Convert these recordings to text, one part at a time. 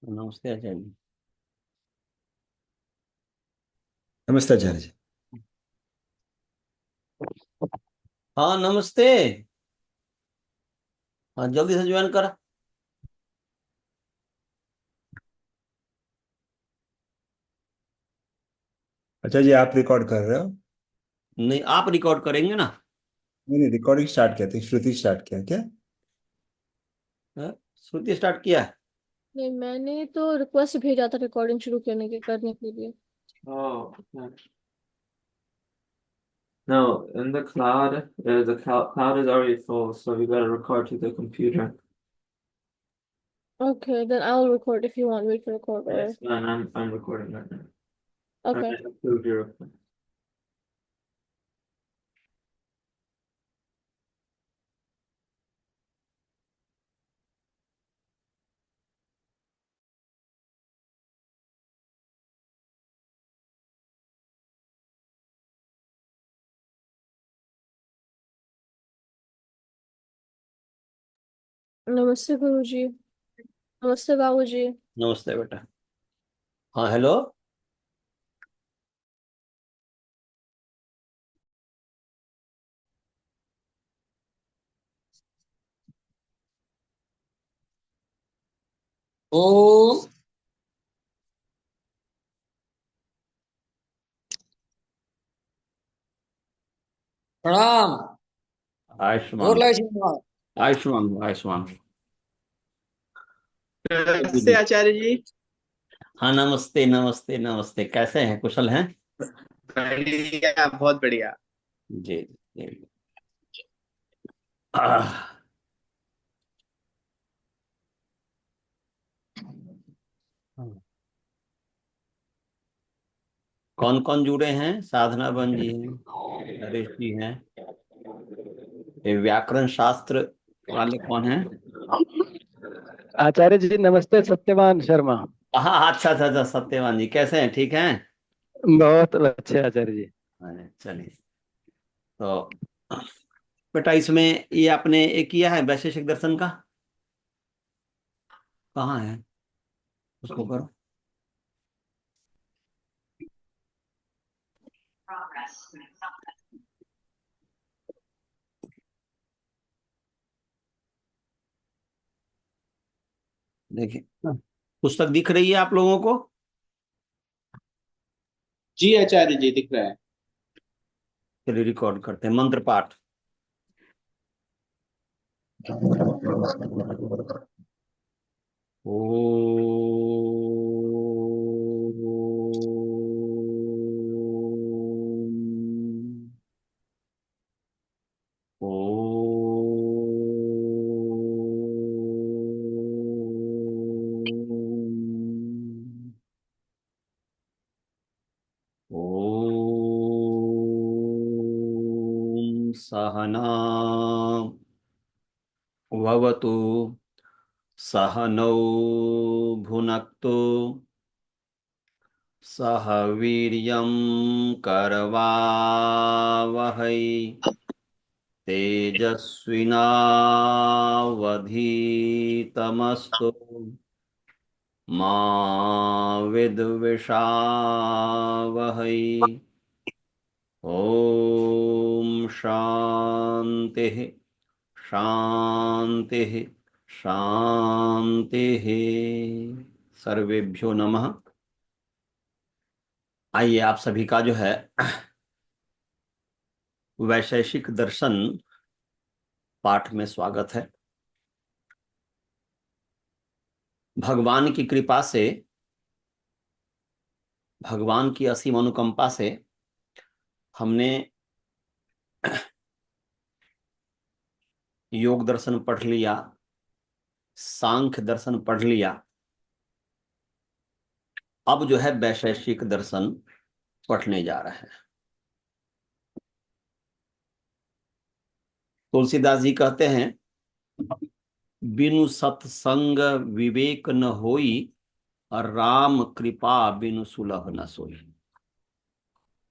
नमस्ते आचार्य जी। नमस्ते आचार्य जी। हाँ नमस्ते। हाँ जल्दी से ज्वाइन कर। अच्छा जी, आप रिकॉर्ड कर रहे हो? नहीं आप रिकॉर्ड करेंगे ना। नहीं नहीं, रिकॉर्डिंग स्टार्ट किया था, श्रुति स्टार्ट किया क्या? हाँ, श्रुति स्टार्ट किया है। नहीं, मैंने तो रिक्वेस्ट भेजा था रिकॉर्डिंग शुरू करने के लिए। Oh, okay. No, in the cloud, the cloud is already full, so we gotta record to the computer. Okay, then I'll record if you want me to record. Yes, and I'm recording right now. I'm Okay. gonna approve your request. नमस्ते गुरुजी। नमस्ते बाबूजी। नमस्ते बेटा। हाँ hello. ओम प्रणाम। आयुष्मान गोर लगे छी महाराज। आयुष्मान आयुष्मान। जी नमस्ते जी। आचार्य जी। हाँ नमस्ते नमस्ते नमस्ते, कैसे हैं, कुशल हैं? बढ़िया, बहुत बढ़िया। जी जी जी। आह, कौन कौन जुड़े हैं? साधना बन जी हैं, नरेश जी हैं। ये व्याकरण शास्त्र वाले कौन हैं? आचार्य जी नमस्ते, सत्यवान शर्मा। हाँ अच्छा अच्छा अच्छा, सत्यवान जी कैसे हैं, ठीक हैं? बहुत अच्छे आचार्य जी। अरे, चलिए। तो बेटा इसमें ये आपने एक किया है वैशेषिक दर्शन का, कहाँ है? उसको करो। देखिए, पुस्तक दिख रही है आप लोगों को? जी आचार्य जी, दिख रहा है। चलिए रिकॉर्ड करते हैं मंत्र पाठ। ओम ओम ओम सहना भवतु, सहनौ भुनक्तु, सह वीर्यं करवावहै, तेजस्विनावधीतमस्तु मा विद्विषावहै। ओम शांति शांति शांति। सर्वेभ्यो नमः। आइए आप सभी का जो है वैशेषिक दर्शन पाठ में स्वागत है। भगवान की कृपा से, भगवान की असीम अनुकंपा से हमने योग दर्शन पढ़ लिया, सांख्य दर्शन पढ़ लिया। अब जो है वैशेषिक दर्शन पढ़ने जा रहे हैं। तुलसीदास जी कहते हैं, बिनु सत्संग विवेक न होई, और राम कृपा बिनु सुलभ न सोई।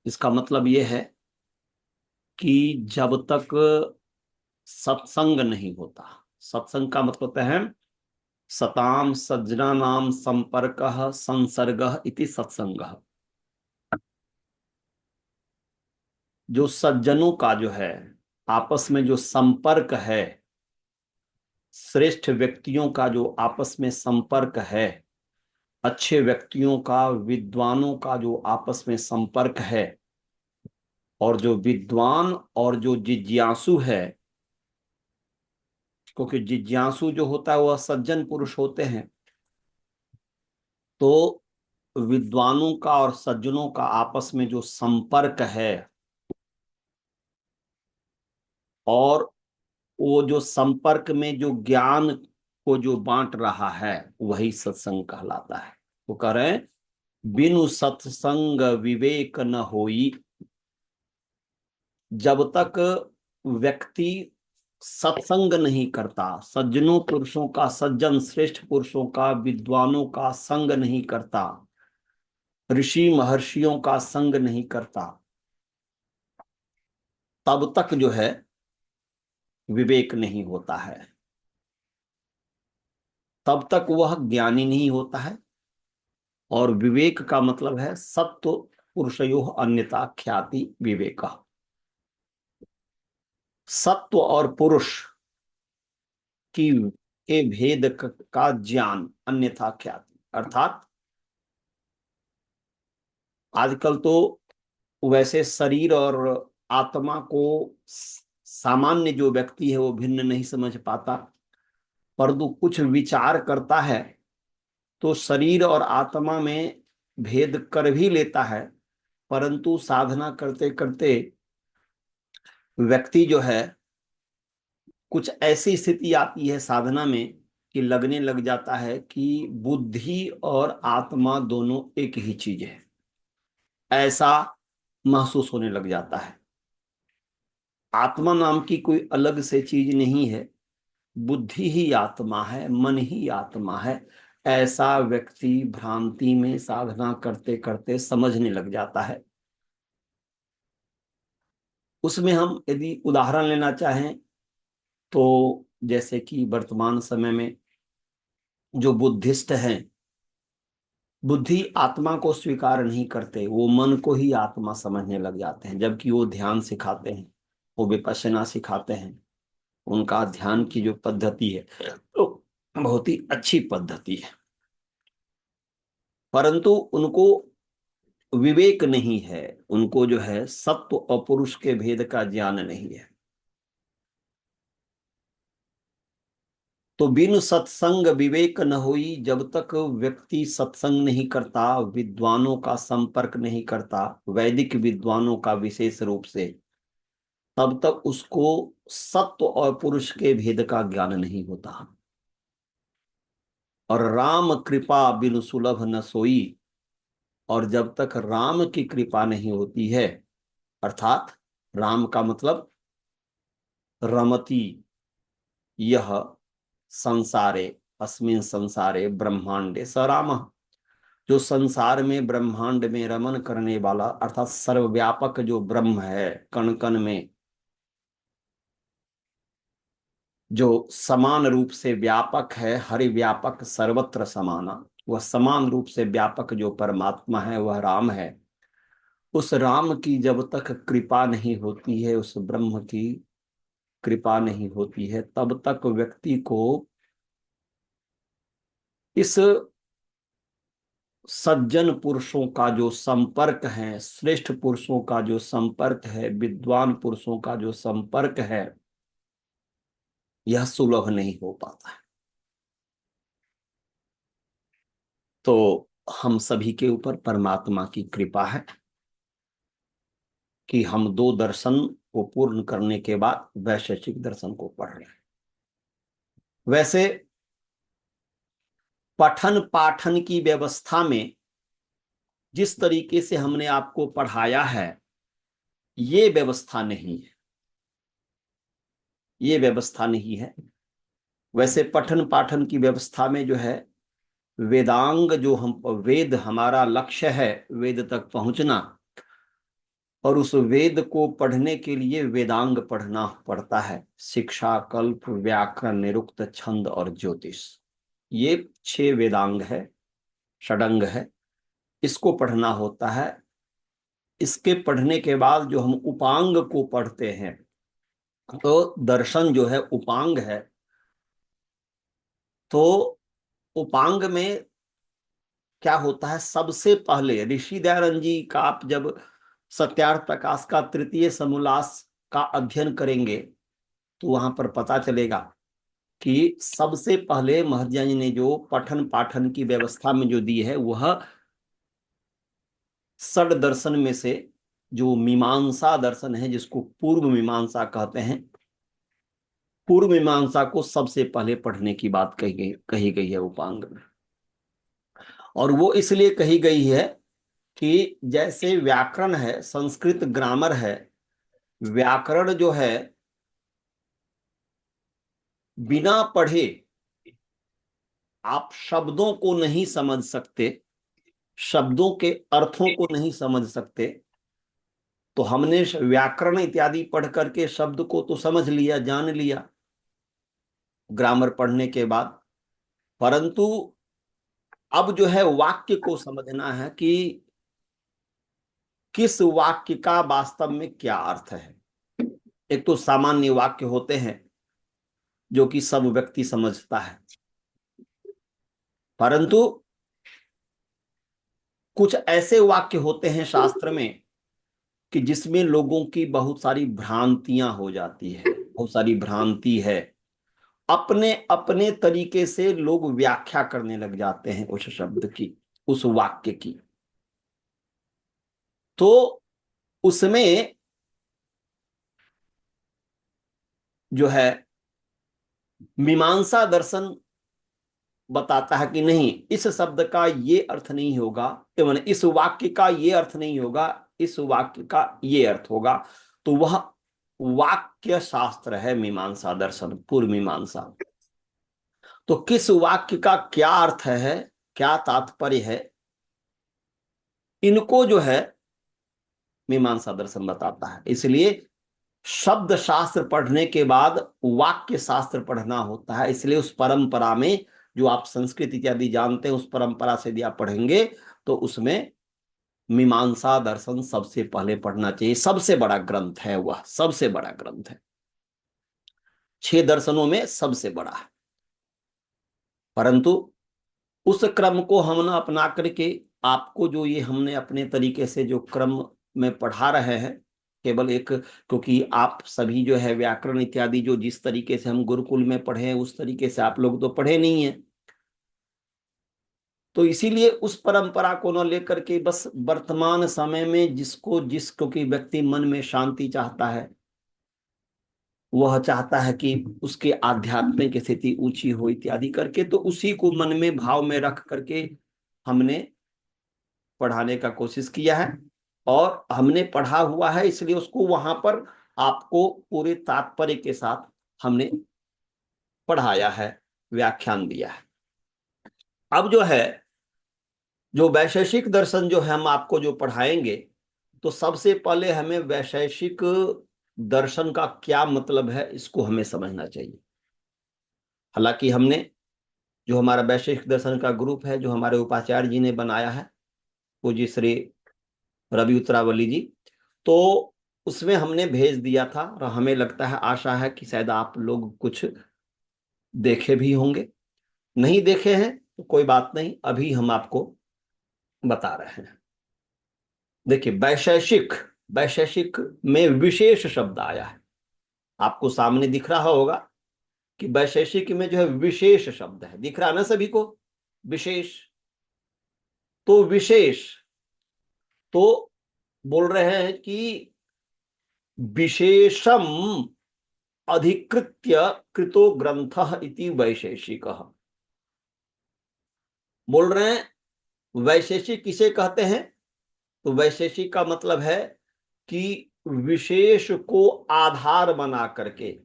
इसका मतलब यह है कि जब तक सत्संग नहीं होता, सत्संग का मतलब होता है सताम सज्जनानाम संपर्कः संसर्गः इति सत्संगः। जो सज्जनों का जो है आपस में जो संपर्क है, श्रेष्ठ व्यक्तियों का जो आपस में संपर्क है, अच्छे व्यक्तियों का, विद्वानों का जो आपस में संपर्क है, और जो विद्वान और जो जिज्ञासु है, क्योंकि जिज्ञासु जो होता है वह सज्जन पुरुष होते हैं, तो विद्वानों का और सज्जनों का आपस में जो संपर्क है और वो जो संपर्क में जो ज्ञान को जो बांट रहा है वही सत्संग कहलाता है। वो कह रहे हैं बिनु सत्संग विवेक न होई। जब तक व्यक्ति सत्संग नहीं करता, सज्जनों पुरुषों का, सज्जन श्रेष्ठ पुरुषों का, विद्वानों का संग नहीं करता, ऋषि महर्षियों का संग नहीं करता, तब तक जो है विवेक नहीं होता है, तब तक वह ज्ञानी नहीं होता है। और विवेक का मतलब है सत्व पुरुषयोः अन्यथा ख्याति विवेक। सत्व और पुरुष की के भेद का ज्ञान, अन्यथा ख्याति, अर्थात आजकल तो वैसे शरीर और आत्मा को सामान्य जो व्यक्ति है वो भिन्न नहीं समझ पाता, परंतु कुछ विचार करता है तो शरीर और आत्मा में भेद कर भी लेता है, परंतु साधना करते करते व्यक्ति जो है कुछ ऐसी स्थिति आती है साधना में कि लगने लग जाता है कि बुद्धि और आत्मा दोनों एक ही चीज है, ऐसा महसूस होने लग जाता है। आत्मा नाम की कोई अलग से चीज नहीं है, बुद्धि ही आत्मा है, मन ही आत्मा है, ऐसा व्यक्ति भ्रांति में साधना करते करते समझने लग जाता है। उसमें हम यदि उदाहरण लेना चाहें तो जैसे कि वर्तमान समय में जो बुद्धिस्ट हैं, बुद्धि आत्मा को स्वीकार नहीं करते, वो मन को ही आत्मा समझने लग जाते हैं, जबकि वो ध्यान सिखाते हैं, वो विपश्यना सिखाते हैं। उनका ध्यान की जो पद्धति है तो बहुत ही अच्छी पद्धति है, परंतु उनको विवेक नहीं है, उनको जो है सत्व और पुरुष के भेद का ज्ञान नहीं है। तो बिनु सत्संग विवेक न होई। जब तक व्यक्ति सत्संग नहीं करता, विद्वानों का संपर्क नहीं करता, वैदिक विद्वानों का विशेष रूप से, तब तक उसको सत्व और पुरुष के भेद का ज्ञान नहीं होता। और राम कृपा बिनु सुलभ न सोई। और जब तक राम की कृपा नहीं होती है, अर्थात राम का मतलब रमति यह संसारे अस्मिन संसारे ब्रह्मांडे स राम। जो संसार में ब्रह्मांड में रमन करने वाला, अर्थात सर्वव्यापक जो ब्रह्म है, कण कण में जो समान रूप से व्यापक है, हरिव्यापक सर्वत्र समाना, वह समान रूप से व्यापक जो परमात्मा है वह राम है। उस राम की जब तक कृपा नहीं होती है, उस ब्रह्म की कृपा नहीं होती है, तब तक व्यक्ति को इस सज्जन पुरुषों का जो संपर्क है, श्रेष्ठ पुरुषों का जो संपर्क है, विद्वान पुरुषों का जो संपर्क है, यह सुलभ नहीं हो पाता है। तो हम सभी के ऊपर परमात्मा की कृपा है कि हम 2 दर्शन को पूर्ण करने के बाद वैशेषिक दर्शन को पढ़ रहे हैं। वैसे पठन पाठन की व्यवस्था में जिस तरीके से हमने आपको पढ़ाया है, ये व्यवस्था नहीं है, ये व्यवस्था नहीं है। वैसे पठन पाठन की व्यवस्था में जो है वेदांग, जो हम वेद हमारा लक्ष्य है, वेद तक पहुंचना, और उस वेद को पढ़ने के लिए वेदांग पढ़ना पड़ता है, शिक्षा, कल्प, व्याकरण, निरुक्त, छंद और ज्योतिष। ये 6 वेदांग है, षडंग है, इसको पढ़ना होता है। इसके पढ़ने के बाद जो हम उपांग को पढ़ते हैं, तो दर्शन जो है उपांग है। तो उपांग में क्या होता है, सबसे पहले ऋषि दयानंद जी का आप जब सत्यार्थ प्रकाश का तृतीय समोल्लास का अध्ययन करेंगे तो वहां पर पता चलेगा कि सबसे पहले महर्षि जी ने जो पठन पाठन की व्यवस्था में जो दी है, वह षड दर्शन में से जो मीमांसा दर्शन है, जिसको पूर्व मीमांसा कहते हैं, पूर्व मीमांसा को सबसे पहले पढ़ने की बात कही गई है उपांग में। और वो इसलिए कही गई है कि जैसे व्याकरण है, संस्कृत ग्रामर है, व्याकरण जो है बिना पढ़े आप शब्दों को नहीं समझ सकते, शब्दों के अर्थों को नहीं समझ सकते। तो हमने व्याकरण इत्यादि पढ़ करके शब्द को तो समझ लिया, जान लिया ग्रामर पढ़ने के बाद, परंतु अब जो है वाक्य को समझना है कि किस वाक्य का वास्तव में क्या अर्थ है। एक तो सामान्य वाक्य होते हैं जो कि सब व्यक्ति समझता है, परंतु कुछ ऐसे वाक्य होते हैं शास्त्र में कि जिसमें लोगों की बहुत सारी भ्रांतियां हो जाती है, बहुत सारी भ्रांति है। अपने अपने तरीके से लोग व्याख्या करने लग जाते हैं उस शब्द की, उस वाक्य की। तो उसमें जो है मीमांसा दर्शन बताता है कि नहीं, इस शब्द का ये अर्थ नहीं होगा, माने इस वाक्य का ये अर्थ नहीं होगा, इस वाक्य का ये अर्थ होगा। तो वह वाक्य शास्त्र है मीमांसा दर्शन, पूर्व मीमांसा। तो किस वाक्य का क्या अर्थ है, क्या तात्पर्य है, इनको जो है मीमांसा दर्शन बताता है। इसलिए शब्द शास्त्र पढ़ने के बाद वाक्य शास्त्र पढ़ना होता है। इसलिए उस परंपरा में जो आप संस्कृत इत्यादि जानते हैं, उस परंपरा से यदि आप पढ़ेंगे तो उसमें मीमांसा दर्शन सबसे पहले पढ़ना चाहिए। सबसे बड़ा ग्रंथ है वह, सबसे बड़ा ग्रंथ है, 6 दर्शनों में सबसे बड़ा है। परंतु उस क्रम को हम ना अपना करके आपको जो ये हमने अपने तरीके से जो क्रम में पढ़ा रहे हैं, केवल एक, क्योंकि आप सभी जो है व्याकरण इत्यादि जो जिस तरीके से हम गुरुकुल में पढ़े हैं उस तरीके से आप लोग तो पढ़े नहीं है। तो इसीलिए उस परंपरा को न लेकर के बस वर्तमान समय में जिसको जिस, क्योंकि व्यक्ति मन में शांति चाहता है, वह चाहता है कि उसके आध्यात्मिक स्थिति ऊंची हो इत्यादि करके, तो उसी को मन में भाव में रख करके हमने पढ़ाने का कोशिश किया है। और हमने पढ़ा हुआ है, इसलिए उसको वहां पर आपको पूरे तात्पर्य के साथ हमने पढ़ाया है, व्याख्यान दिया है। अब जो है जो वैशेषिक दर्शन जो है हम आपको जो पढ़ाएंगे, तो सबसे पहले हमें वैशेषिक दर्शन का क्या मतलब है इसको हमें समझना चाहिए। हालांकि हमने जो हमारा वैशेषिक दर्शन का ग्रुप है, जो हमारे उपाचार्य जी ने बनाया है, पूज्य श्री रवि उत्तरावली जी, तो उसमें हमने भेज दिया था। और हमें लगता है, आशा है कि शायद आप लोग कुछ देखे भी होंगे। नहीं देखे हैं तो कोई बात नहीं, अभी हम आपको बता रहे हैं। देखिए, वैशेषिक, वैशेषिक में विशेष शब्द आया है, आपको सामने दिख रहा होगा कि वैशेषिक में जो है विशेष शब्द है, दिख रहा ना सभी को, विशेष। तो विशेष तो बोल रहे हैं कि विशेषम अधिकृत्य कृतो ग्रंथ इति वैशेषिक। बोल रहे हैं वैशेषिक किसे कहते हैं, तो वैशेषिक का मतलब है कि विशेष को आधार बना करके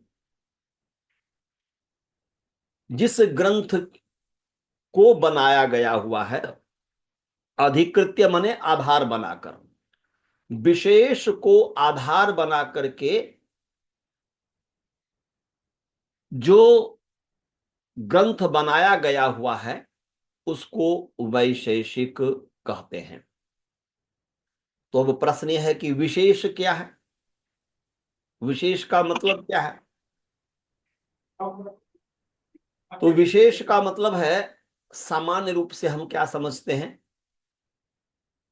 जिस ग्रंथ को बनाया गया हुआ है, अधिकृत्य माने आधार बनाकर, विशेष को आधार बना करके जो ग्रंथ बनाया गया हुआ है उसको वैशेषिक कहते हैं। तो अब प्रश्न यह है कि विशेष क्या है, विशेष का मतलब क्या है? तो विशेष का मतलब है, सामान्य रूप से हम क्या समझते हैं,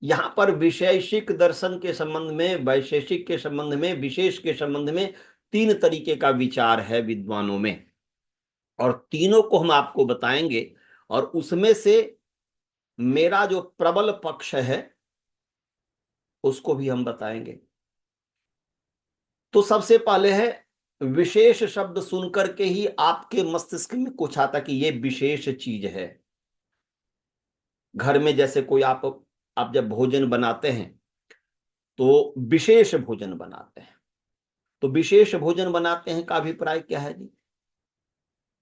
यहां पर विशेषिक दर्शन के संबंध में, वैशेषिक के संबंध में, विशेष के संबंध में 3 तरीके का विचार है विद्वानों में, और तीनों को हम आपको बताएंगे, और उसमें से मेरा जो प्रबल पक्ष है उसको भी हम बताएंगे। तो सबसे पहले है, विशेष शब्द सुनकर के ही आपके मस्तिष्क में कुछ आता कि ये विशेष चीज है। घर में जैसे कोई आप जब भोजन बनाते हैं तो विशेष भोजन बनाते हैं, तो विशेष भोजन बनाते हैं का अभिप्राय क्या है जी?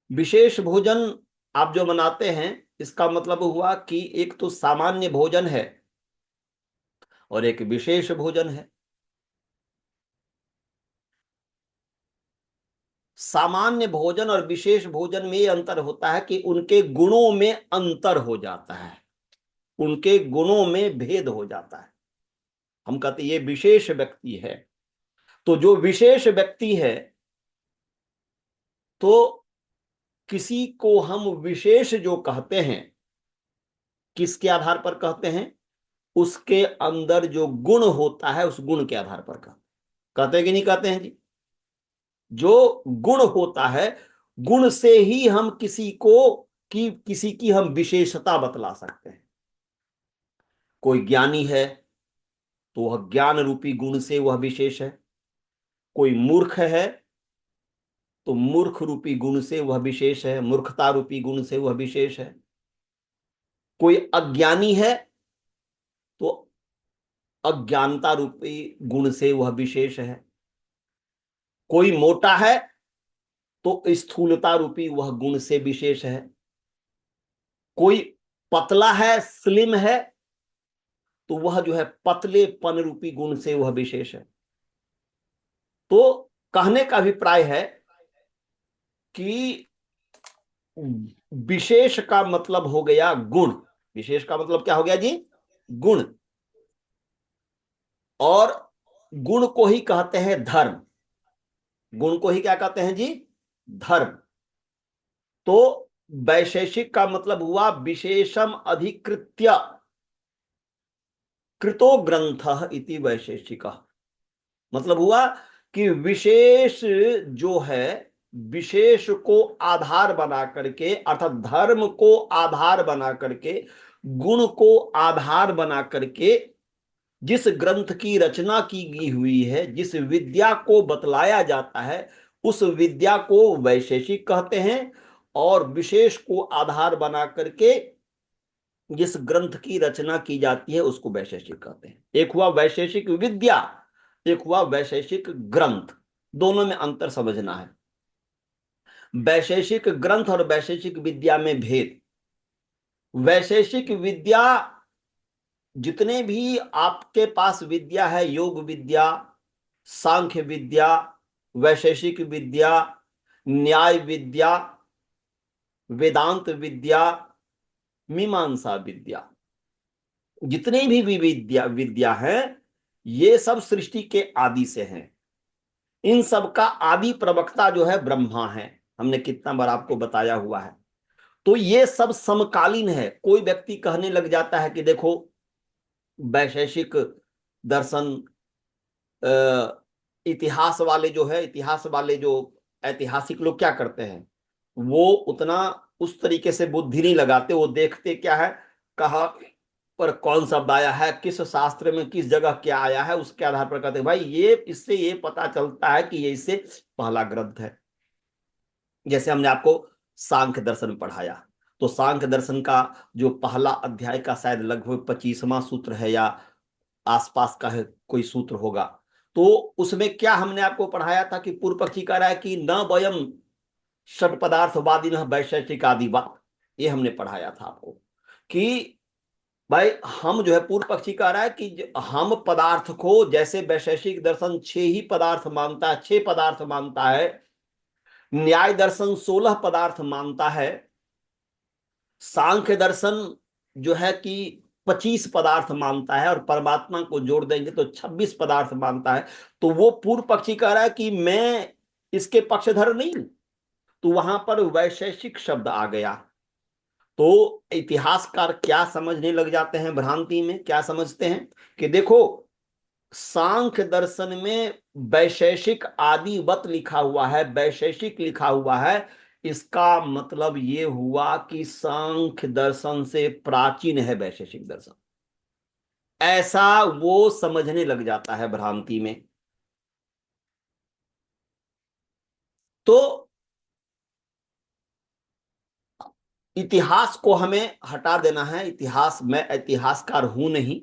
विशेष भोजन आप जो बनाते हैं इसका मतलब हुआ कि एक तो सामान्य भोजन है और एक विशेष भोजन है। सामान्य भोजन और विशेष भोजन में ये अंतर होता है कि उनके गुणों में अंतर हो जाता है, उनके गुणों में भेद हो जाता है। हम कहते हैं ये विशेष व्यक्ति है। तो जो विशेष व्यक्ति है, तो किसी को हम विशेष जो कहते हैं, किसके आधार पर कहते हैं? उसके अंदर जो गुण होता है उस गुण के आधार पर कहते हैं कि नहीं कहते हैं जी? जो गुण होता है, गुण से ही हम किसी की हम विशेषता बतला सकते हैं। कोई ज्ञानी है तो वह ज्ञान रूपी गुण से वह विशेष है। कोई मूर्ख है तो मूर्ख रूपी गुण से वह विशेष है, मूर्खता रूपी गुण से वह विशेष है। कोई अज्ञानी है तो अज्ञानता रूपी गुण से वह विशेष है। कोई मोटा है तो स्थूलता रूपी वह गुण से विशेष है। कोई पतला है, स्लिम है, तो वह जो है पतलेपन रूपी गुण से वह विशेष है। तो कहने का अभिप्राय है कि विशेष का मतलब हो गया गुण। विशेष का मतलब क्या हो गया जी? गुण। और गुण को ही कहते हैं धर्म। गुण को ही क्या कहते हैं जी? धर्म। तो वैशेषिक का मतलब हुआ विशेषम अधिकृत्य कृतो ग्रंथ इति वैशेषिक। मतलब हुआ कि विशेष जो है, विशेष को आधार बना करके, अर्थात धर्म को आधार बना करके, गुण को आधार बना करके जिस ग्रंथ की रचना की गई हुई है, जिस विद्या को बतलाया जाता है, उस विद्या को वैशेषिक कहते हैं। और विशेष को आधार बना करके जिस ग्रंथ की रचना की जाती है उसको वैशेषिक कहते हैं। एक हुआ वैशेषिक विद्या, एक हुआ वैशेषिक ग्रंथ। दोनों में अंतर समझना है। वैशेषिक ग्रंथ और वैशेषिक विद्या में भेद। वैशेषिक विद्या, जितने भी आपके पास विद्या है, योग विद्या, सांख्य विद्या, वैशेषिक विद्या, न्याय विद्या, वेदांत विद्या, मीमांसा विद्या, जितने भी विद्या है, ये सब सृष्टि के आदि से हैं। इन सब का आदि प्रवक्ता जो है ब्रह्मा है। हमने कितना बार आपको बताया हुआ है। तो ये सब समकालीन है। कोई व्यक्ति कहने लग जाता है कि देखो वैशेषिक दर्शन, इतिहास वाले जो है, इतिहास वाले जो ऐतिहासिक लोग क्या करते हैं, वो उतना उस तरीके से बुद्धि नहीं लगाते। वो देखते क्या है, कहाँ पर कौन शब्द आया है, किस शास्त्र में किस जगह क्या आया है, उसके आधार पर कहते हैं भाई ये, इससे ये पता चलता है कि ये इससे पहला ग्रंथ है। जैसे हमने आपको सांख्य दर्शन पढ़ाया, तो सांख्य दर्शन का जो पहला अध्याय का शायद लगभग 25वां सूत्र है या आसपास का है, कोई सूत्र होगा। तो उसमें क्या हमने आपको पढ़ाया था कि पूर्व पक्षी कह रहा है कि न वयम षट पदार्थवादी न वैशेषिक आदिवाद। ये हमने पढ़ाया था आपको कि भाई हम जो है, पूर्व पक्षी कह रहा है कि हम पदार्थ को, जैसे वैशेषिक दर्शन 6 ही पदार्थ मानता है, 6 पदार्थ मानता है, न्याय दर्शन 16 पदार्थ मानता है, सांख्य दर्शन जो है कि 25 पदार्थ मानता है और परमात्मा को जोड़ देंगे तो 26 पदार्थ मानता है। तो वो पूर्व पक्षी कह रहा है कि मैं इसके पक्षधर नहीं हूं। तो वहां पर वैशेषिक शब्द आ गया। तो इतिहासकार क्या समझने लग जाते हैं भ्रांति में, क्या समझते हैं कि देखो सांख्य दर्शन में वैशेषिक आदिवत लिखा हुआ है, वैशेषिक लिखा हुआ है, इसका मतलब ये हुआ कि सांख्य दर्शन से प्राचीन है वैशेषिक दर्शन, ऐसा वो समझने लग जाता है भ्रांति में। तो इतिहास को हमें हटा देना है। इतिहास, मैं इतिहासकार हूं नहीं,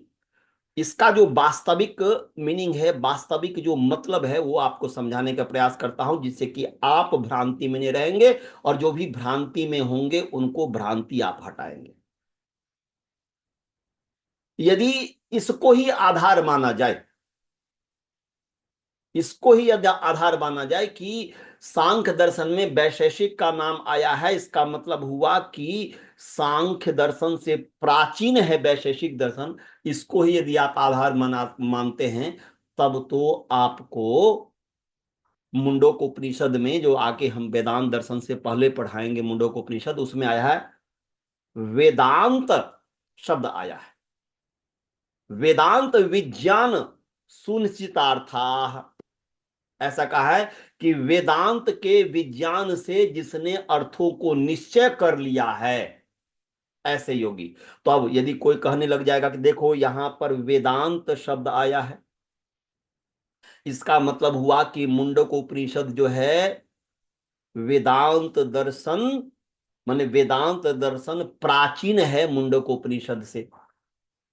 इसका जो वास्तविक मीनिंग है, वास्तविक जो मतलब है, वो आपको समझाने का प्रयास करता हूं, जिससे कि आप भ्रांति में नहीं रहेंगे और जो भी भ्रांति में होंगे उनको भ्रांति आप हटाएंगे। यदि इसको ही आधार माना जाए, इसको ही आधार माना जाए कि सांख्य दर्शन में वैशेषिक का नाम आया है, इसका मतलब हुआ कि सांख्य दर्शन से प्राचीन है वैशेषिक दर्शन, इसको ही यदि आप आधार मानते हैं, तब तो आपको मुंडोक उपनिषद में, जो आके हम वेदांत दर्शन से पहले पढ़ाएंगे मुंडोक उपनिषद, उसमें आया है वेदांत शब्द आया है। वेदांत विज्ञान सुनिश्चितार्था, ऐसा कहा है कि वेदांत के विज्ञान से जिसने अर्थों को निश्चय कर लिया है, ऐसे योगी। तो अब यदि कोई कहने लग जाएगा कि देखो यहां पर वेदांत शब्द आया है, इसका मतलब हुआ कि मुंडक उपनिषद जो है वेदांत दर्शन, माने वेदांत दर्शन प्राचीन है मुंडक उपनिषद से,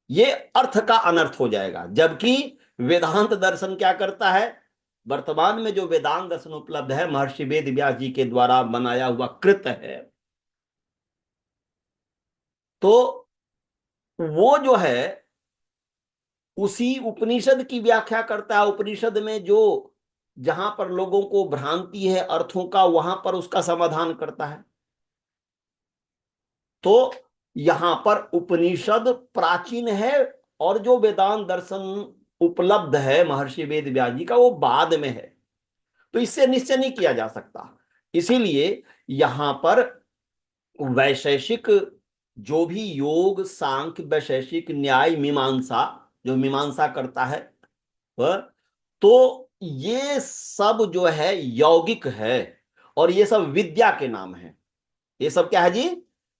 ये अर्थ का अनर्थ हो जाएगा। जबकि वेदांत दर्शन क्या करता है, वर्तमान में जो वेदांत दर्शन उपलब्ध है महर्षि वेद व्यास जी के द्वारा बनाया हुआ कृत है, तो वो जो है उसी उपनिषद की व्याख्या करता है। उपनिषद में जो जहां पर लोगों को भ्रांति है अर्थों का, वहां पर उसका समाधान करता है। तो यहां पर उपनिषद प्राचीन है और जो वेदांत दर्शन उपलब्ध है महर्षि वेद व्यास जी का, वो बाद में है। तो इससे निश्चय नहीं किया जा सकता। इसीलिए यहां पर वैशेषिक जो भी योग, सांख्य, वैशेषिक, न्याय, मीमांसा, जो मीमांसा करता है वह, तो ये सब जो है यौगिक है और ये सब विद्या के नाम है। ये सब क्या है जी,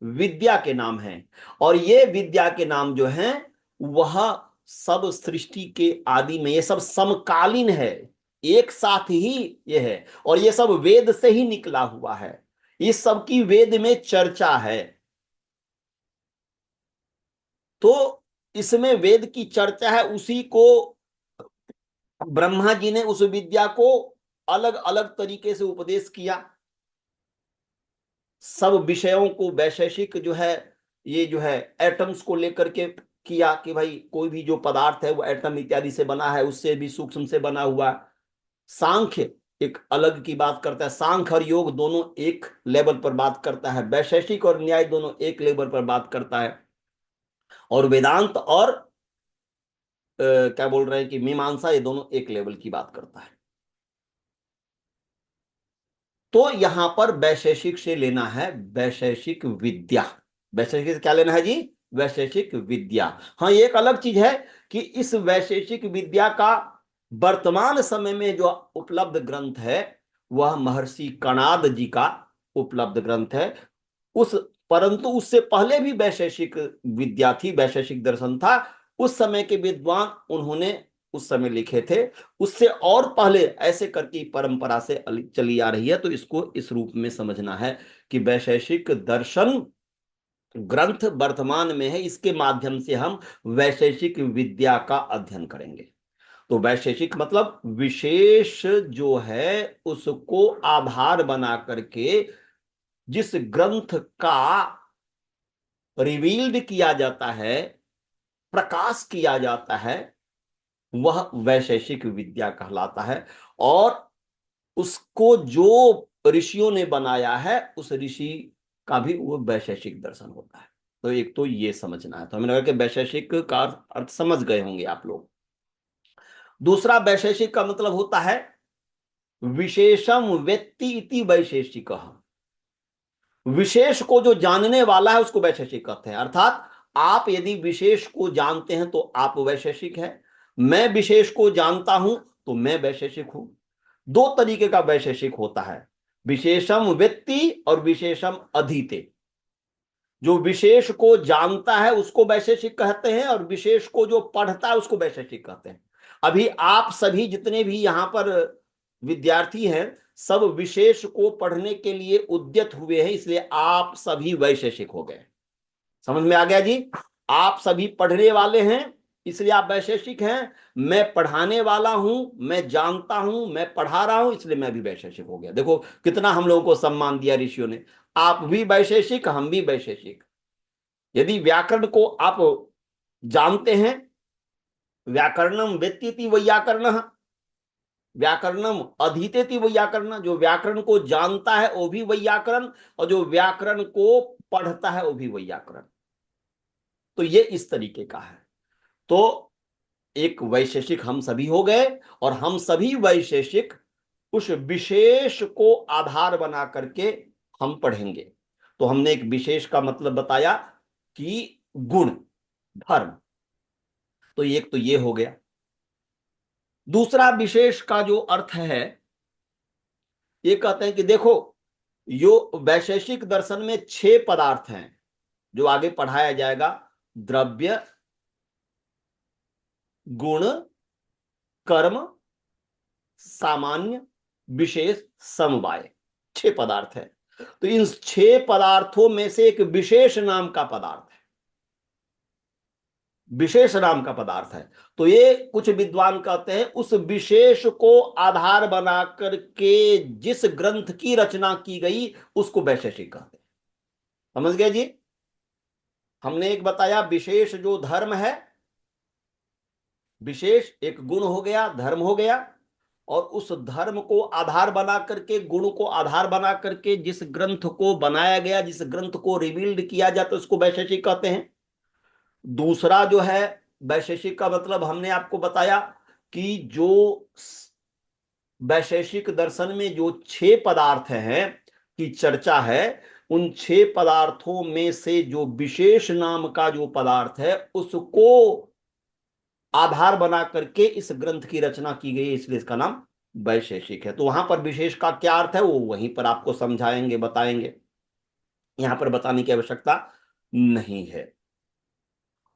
विद्या के नाम है। और ये विद्या के नाम जो है वह सब सृष्टि के आदि में ये सब समकालीन है, एक साथ ही ये है, और ये सब वेद से ही निकला हुआ है। इस सब की वेद में चर्चा है। तो इसमें वेद की चर्चा है, उसी को ब्रह्मा जी ने उस विद्या को अलग अलग तरीके से उपदेश किया। सब विषयों को वैशेषिक जो है, ये जो है एटम्स को लेकर के किया कि भाई कोई भी जो पदार्थ है वो एटम इत्यादि से बना है, उससे भी सूक्ष्म से बना हुआ। सांख्य एक अलग की बात करता है, सांख्य और योग दोनों एक लेवल पर बात करता है, वैशेषिक और न्याय दोनों एक लेवल पर बात करता है, और वेदांत और क्या बोल रहे हैं कि मीमांसा, ये दोनों एक लेवल की बात करता है। तो यहां पर वैशेषिक से लेना है वैशेषिक विद्या। वैशेषिक से क्या लेना है जी, वैशेषिक विद्या। हाँ, ये एक अलग चीज है कि इस वैशेषिक विद्या का वर्तमान समय में जो उपलब्ध ग्रंथ है वह महर्षि कणाद जी का उपलब्ध ग्रंथ है। परंतु उससे पहले भी वैशेषिक विद्या थी, वैशेषिक दर्शन था। उस समय के विद्वान उन्होंने उस समय लिखे थे। उससे और पहले ऐसे करके परंपरा से चली आ रही है। तो इसको इस रूप में समझना है कि वैशेषिक दर्शन ग्रंथ वर्तमान में है, इसके माध्यम से हम वैशेषिक विद्या का अध्ययन करेंगे। तो वैशेषिक मतलब विशेष जो है उसको आधार बना करके जिस ग्रंथ का रिवील्ड किया जाता है, प्रकाश किया जाता है, वह वैशेषिक विद्या कहलाता है। और उसको जो ऋषियों ने बनाया है उस ऋषि का भी वो वैशेषिक दर्शन होता है। तो एक तो ये समझना है। तो हमें लगा कि वैशेषिक का अर्थ समझ गए होंगे आप लोग। दूसरा, वैशेषिक का मतलब होता है विशेषम व्यक्ति इति वैशेषिक। विशेष को जो जानने वाला है उसको वैशेषिक कहते हैं। अर्थात आप यदि विशेष को जानते हैं तो आप वैशेषिक हैं, मैं विशेष को जानता हूं तो मैं वैशेषिक हूं। दो तरीके का वैशेषिक होता है, विशेषम व्यक्ति और विशेषम अधीते। जो विशेष को जानता है उसको वैशेषिक कहते हैं, और विशेष को जो पढ़ता है उसको वैशेषिक कहते हैं। अभी आप सभी जितने भी यहां पर विद्यार्थी हैं, सब विशेष को पढ़ने के लिए उद्यत हुए हैं, इसलिए आप सभी वैशेषिक हो गए। समझ में आ गया जी? आप सभी पढ़ने वाले हैं इसलिए आप वैशेषिक हैं। मैं पढ़ाने वाला हूं, मैं जानता हूं, मैं पढ़ा रहा हूं, इसलिए मैं भी वैशेषिक हो गया। देखो कितना हम लोगों को सम्मान दिया ऋषियों ने। आप भी वैशेषिक, हम भी वैशेषिक। यदि व्याकरण को आप जानते हैं, व्याकरणम वेत्तीति वैयाकरणः, व्याकरणम अधीतेति वैयाकरण। जो व्याकरण को जानता है वो भी वैयाकरण, और जो व्याकरण को पढ़ता है वो भी वैयाकरण। तो ये इस तरीके का है। तो एक वैशेषिक हम सभी हो गए, और हम सभी वैशेषिक उस विशेष को आधार बना करके हम पढ़ेंगे। तो हमने एक विशेष का मतलब बताया कि गुण, धर्म। तो एक तो ये हो गया। दूसरा विशेष का जो अर्थ है, ये कहते हैं कि देखो, यो वैशेषिक दर्शन में 6 पदार्थ हैं जो आगे पढ़ाया जाएगा। द्रव्य, गुण, कर्म, सामान्य, विशेष, समवाय। 6 पदार्थ है। तो इन 6 पदार्थों में से एक विशेष नाम का पदार्थ है, विशेष नाम का पदार्थ है। तो ये कुछ विद्वान कहते हैं उस विशेष को आधार बना करके जिस ग्रंथ की रचना की गई उसको वैशेषिक कहते हैं। समझ गए जी? हमने एक बताया विशेष जो धर्म है, विशेष एक गुण हो गया, धर्म हो गया, और उस धर्म को आधार बना करके, गुण को आधार बना करके जिस ग्रंथ को बनाया गया, जिस ग्रंथ को रिवील्ड किया जाता है उसको वैशेषिक कहते हैं। दूसरा जो है वैशेषिक का मतलब हमने आपको बताया कि जो वैशेषिक दर्शन में जो 6 पदार्थ हैं की चर्चा है, उन 6 पदार्थों में से जो विशेष नाम का जो पदार्थ है उसको आधार बना करके इस ग्रंथ की रचना की गई, इसलिए इसका नाम वैशेषिक है। तो वहां पर विशेष का क्या अर्थ है वो वहीं पर आपको समझाएंगे, बताएंगे, यहां पर बताने की आवश्यकता नहीं है।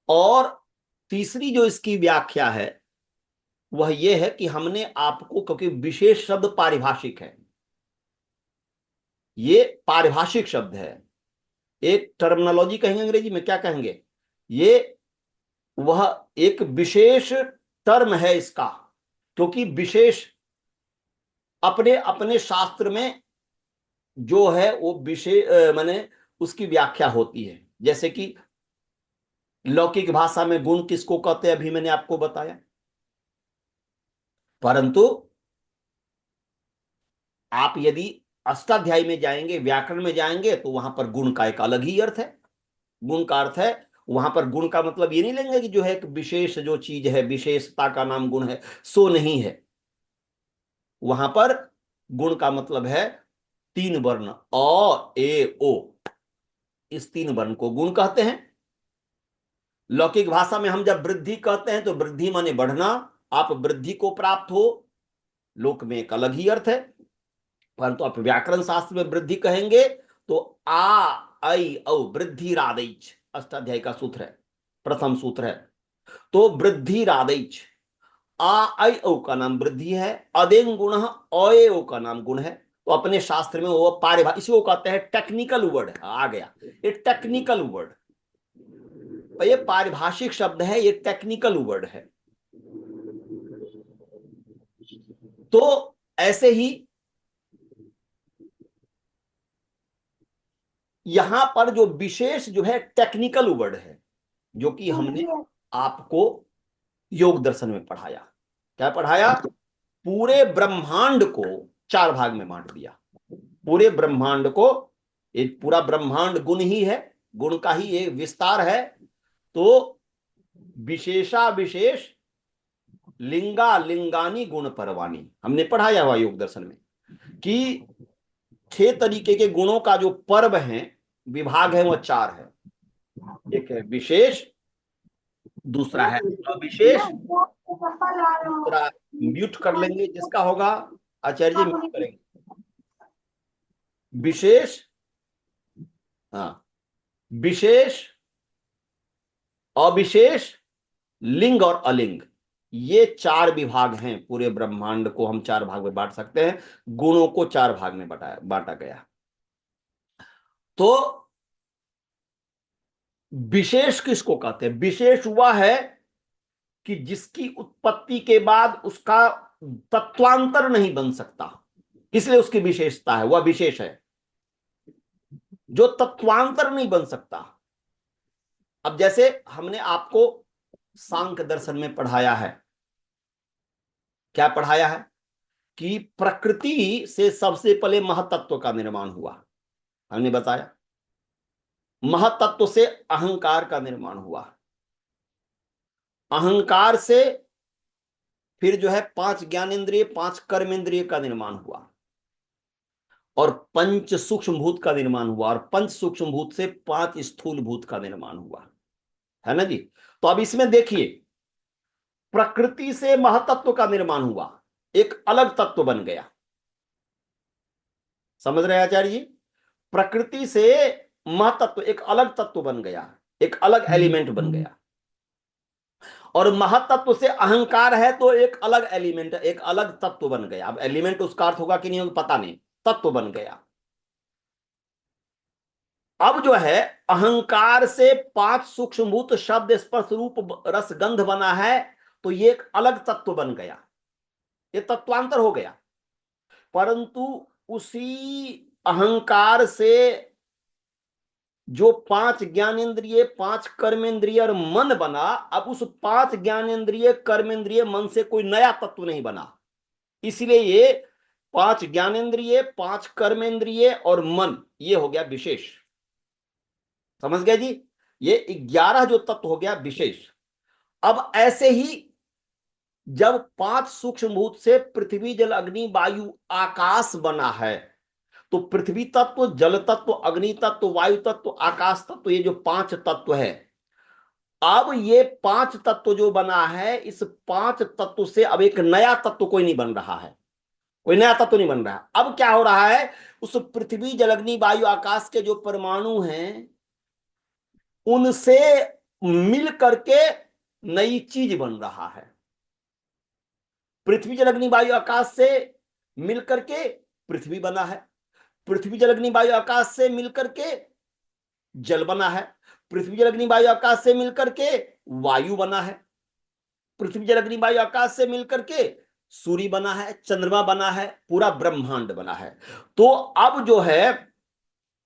और तीसरी जो इसकी व्याख्या है वह यह है कि हमने आपको, क्योंकि विशेष शब्द पारिभाषिक है, ये पारिभाषिक शब्द है, एक टर्मिनोलॉजी कहेंगे अंग्रेजी में, क्या कहेंगे, ये वह एक विशेष टर्म है इसका, क्योंकि विशेष अपने अपने शास्त्र में जो है वो विशेष माने उसकी व्याख्या होती है। जैसे कि लौकिक भाषा में गुण किसको कहते हैं अभी मैंने आपको बताया, परंतु आप यदि अष्टाध्यायी में जाएंगे, व्याकरण में जाएंगे, तो वहां पर गुण का एक अलग ही अर्थ है। गुण का अर्थ है, वहां पर गुण का मतलब ये नहीं लेंगे कि जो है एक विशेष जो चीज है, विशेषता का नाम गुण है, सो नहीं है। वहां पर गुण का मतलब है 3 वर्ण अ ए ओ, इस 3 वर्ण को गुण कहते हैं। लौकिक भाषा में हम जब वृद्धि कहते हैं तो वृद्धि माने बढ़ना, आप वृद्धि को प्राप्त हो, लोक में एक अलग ही अर्थ है। परंतु आप व्याकरण शास्त्र में वृद्धि कहेंगे तो आ ऐ औ वृद्धि रादैच, अष्टाध्यायी का सूत्र है, प्रथम सूत्र है। तो वृद्धि रादैच, आ ऐ औ का नाम वृद्धि है, अदेन गुण अये ओ का नाम गुण है। तो अपने शास्त्र में वो पारिभाषिक, इसी को कहते हैं टेक्निकल वर्ड है, आ गया ये टेक्निकल वर्ड। ये पारिभाषिक शब्द है, ये टेक्निकल वर्ड है। तो ऐसे ही यहां पर जो विशेष जो है टेक्निकल वर्ड है, जो कि हमने आपको योग दर्शन में पढ़ाया। क्या पढ़ाया? पूरे ब्रह्मांड को 4 भाग में बांट दिया। पूरे ब्रह्मांड को ये पूरा ब्रह्मांड गुण ही है, गुण का ही एक विस्तार है। तो विशेषा विशेष लिंगा लिंगानी गुण परवानी, हमने पढ़ाया हुआ योग दर्शन में कि 6 तरीके के गुणों का जो पर्व है, विभाग है, वो 4 है। एक है विशेष, दूसरा है अविशेष, दूसरा म्यूट कर लेंगे जिसका होगा, आचार्य जी म्यूट करेंगे। विशेष, हाँ, विशेष, अविशेष, लिंग और अलिंग, ये 4 विभाग हैं। पूरे ब्रह्मांड को हम 4 भाग में बांट सकते हैं, गुणों को 4 भाग में बांटा गया। तो विशेष किसको कहते हैं? विशेष हुआ है कि जिसकी उत्पत्ति के बाद उसका तत्वांतर नहीं बन सकता, इसलिए उसकी विशेषता है, वह विशेष है। जो तत्वांतर नहीं बन सकता, अब जैसे हमने आपको सांख्य दर्शन में पढ़ाया है, क्या पढ़ाया है कि प्रकृति से सबसे पहले महतत्व का निर्माण हुआ। हमने बताया महतत्व से अहंकार का निर्माण हुआ, अहंकार से फिर जो है 5 ज्ञानेंद्रिय, 5 कर्मेंद्रिय का निर्माण हुआ, और 5 सूक्ष्म भूत का निर्माण हुआ, और 5 सूक्ष्म भूत से 5 स्थूल भूत का निर्माण हुआ, है ना जी। तो अब इसमें देखिए, प्रकृति से महतत्व का निर्माण हुआ, एक अलग तत्व बन गया। समझ रहे हैं आचार्य जी? प्रकृति से महतत्व एक अलग तत्व बन गया, एक अलग एलिमेंट बन गया। और महतत्व से अहंकार है तो एक अलग एलिमेंट, एक अलग तत्व बन गया। अब एलिमेंट उसका अर्थ होगा कि नहीं होगा पता नहीं, तत्व बन गया। अब जो है अहंकार से 5 सूक्ष्मभूत शब्द स्पर्श रूप रस गंध बना है, तो ये एक अलग तत्व बन गया, ये तत्वांतर हो गया। परंतु उसी अहंकार से जो 5 ज्ञानेंद्रिय, 5 कर्मेंद्रिय और मन बना, अब उस 5 ज्ञानेंद्रिय, कर्मेंद्रिय, मन से कोई नया तत्व नहीं बना। इसलिए ये 5 ज्ञानेंद्रिय, 5 कर्मेंद्रिय और मन, ये हो गया विशेष। समझ गया जी? ये 11 जो तत्व हो गया विशेष। अब ऐसे ही जब 5 सूक्ष्मभूत से पृथ्वी, जल, अग्नि, वायु, आकाश बना है, तो पृथ्वी तत्व, जल तत्व, अग्नि तत्व, वायु तत्व, आकाश तत्व, ये जो 5 तत्व है, अब ये 5 तत्व जो बना है, इस 5 तत्व से अब एक नया तत्व कोई नहीं बन रहा है, कोई नया तत्व नहीं बन रहा है। अब क्या हो रहा है, उस पृथ्वी, जल, अग्नि, वायु, आकाश के जो परमाणु हैं, उनसे मिल करके नई चीज बन रहा है। पृथ्वी, जल, अग्नि, वायु, आकाश से मिलकर के पृथ्वी बना है, पृथ्वी, जल, अग्नि, वायु, आकाश से मिलकर के जल बना है, पृथ्वी, जल, अग्नि, वायु, आकाश से मिलकर के वायु बना है, पृथ्वी, जल, अग्नि, वायु, आकाश से मिलकर के सूर्य बना है, चंद्रमा बना है, पूरा ब्रह्मांड बना है। तो अब जो है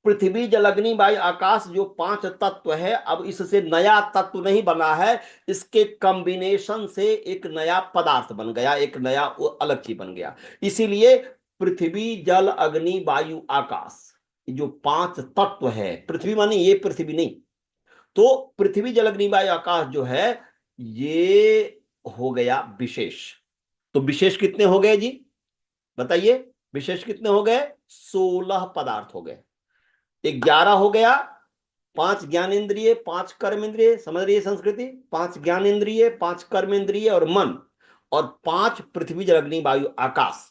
पृथ्वी, जल, अग्नि, वायु, आकाश जो 5 तत्व है, अब इससे नया तत्व नहीं बना है, इसके कॉम्बिनेशन से एक नया पदार्थ बन गया, एक नया अलग चीज बन गया। इसीलिए पृथ्वी, जल, अग्नि, वायु, आकाश, जो 5 तत्व है, पृथ्वी माने ये पृथ्वी नहीं, तो पृथ्वी, जल, अग्नि, वायु, आकाश जो है, ये हो गया विशेष। तो विशेष कितने हो गए जी? बताइए, विशेष कितने हो गए? 16 पदार्थ हो गए। 11 हो गया, 5 ज्ञानेंद्रिय, 5 कर्मेंद्रिय, समझ रही है संस्कृति? 5 ज्ञानेंद्रिय, 5 कर्मेंद्रिय और मन, और 5 पृथ्वी, जल, अग्नि, वायु, आकाश,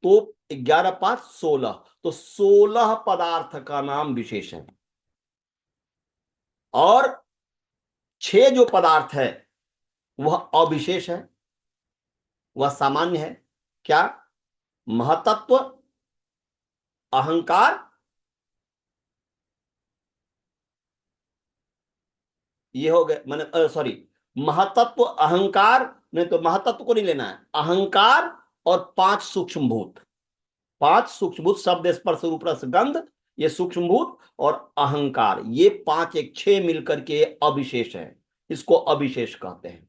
तो 11 5 16, तो 16 पदार्थ का नाम विशेष है। और 6 जो पदार्थ है वह अविशेष है, वह सामान्य है। क्या? महतत्व, अहंकार, ये हो गए, मैंने सॉरी, महतत्व, अहंकार, नहीं तो महतत्व को नहीं लेना है, अहंकार और 5 सूक्ष्म भूत, 5 सूक्ष्म भूत, शब्द, स्पर्श, रूप, रस, गंध, ये सूक्ष्म भूत, और अहंकार, ये 5 एक 6 मिलकर के अविशेष है, इसको अविशेष कहते हैं।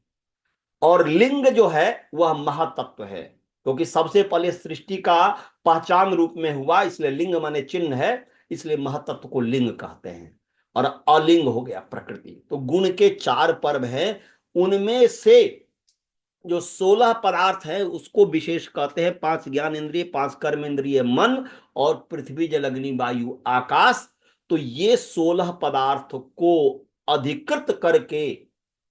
और लिंग जो है वह महातत्व है, क्योंकि सबसे पहले सृष्टि का पहचान रूप में हुआ, इसलिए लिंग माने चिन्ह है। इसलिए महतत्व को लिंग कहते हैं, और अलिंग हो गया प्रकृति। तो गुण के 4 पर्व हैं, उनमें से जो 16 पदार्थ है उसको विशेष कहते हैं 5 ज्ञान इंद्रिय, 5 कर्म इंद्रिय, मन, और पृथ्वी जल अग्नि वायु आकाश। तो ये 16 पदार्थ को अधिकृत करके,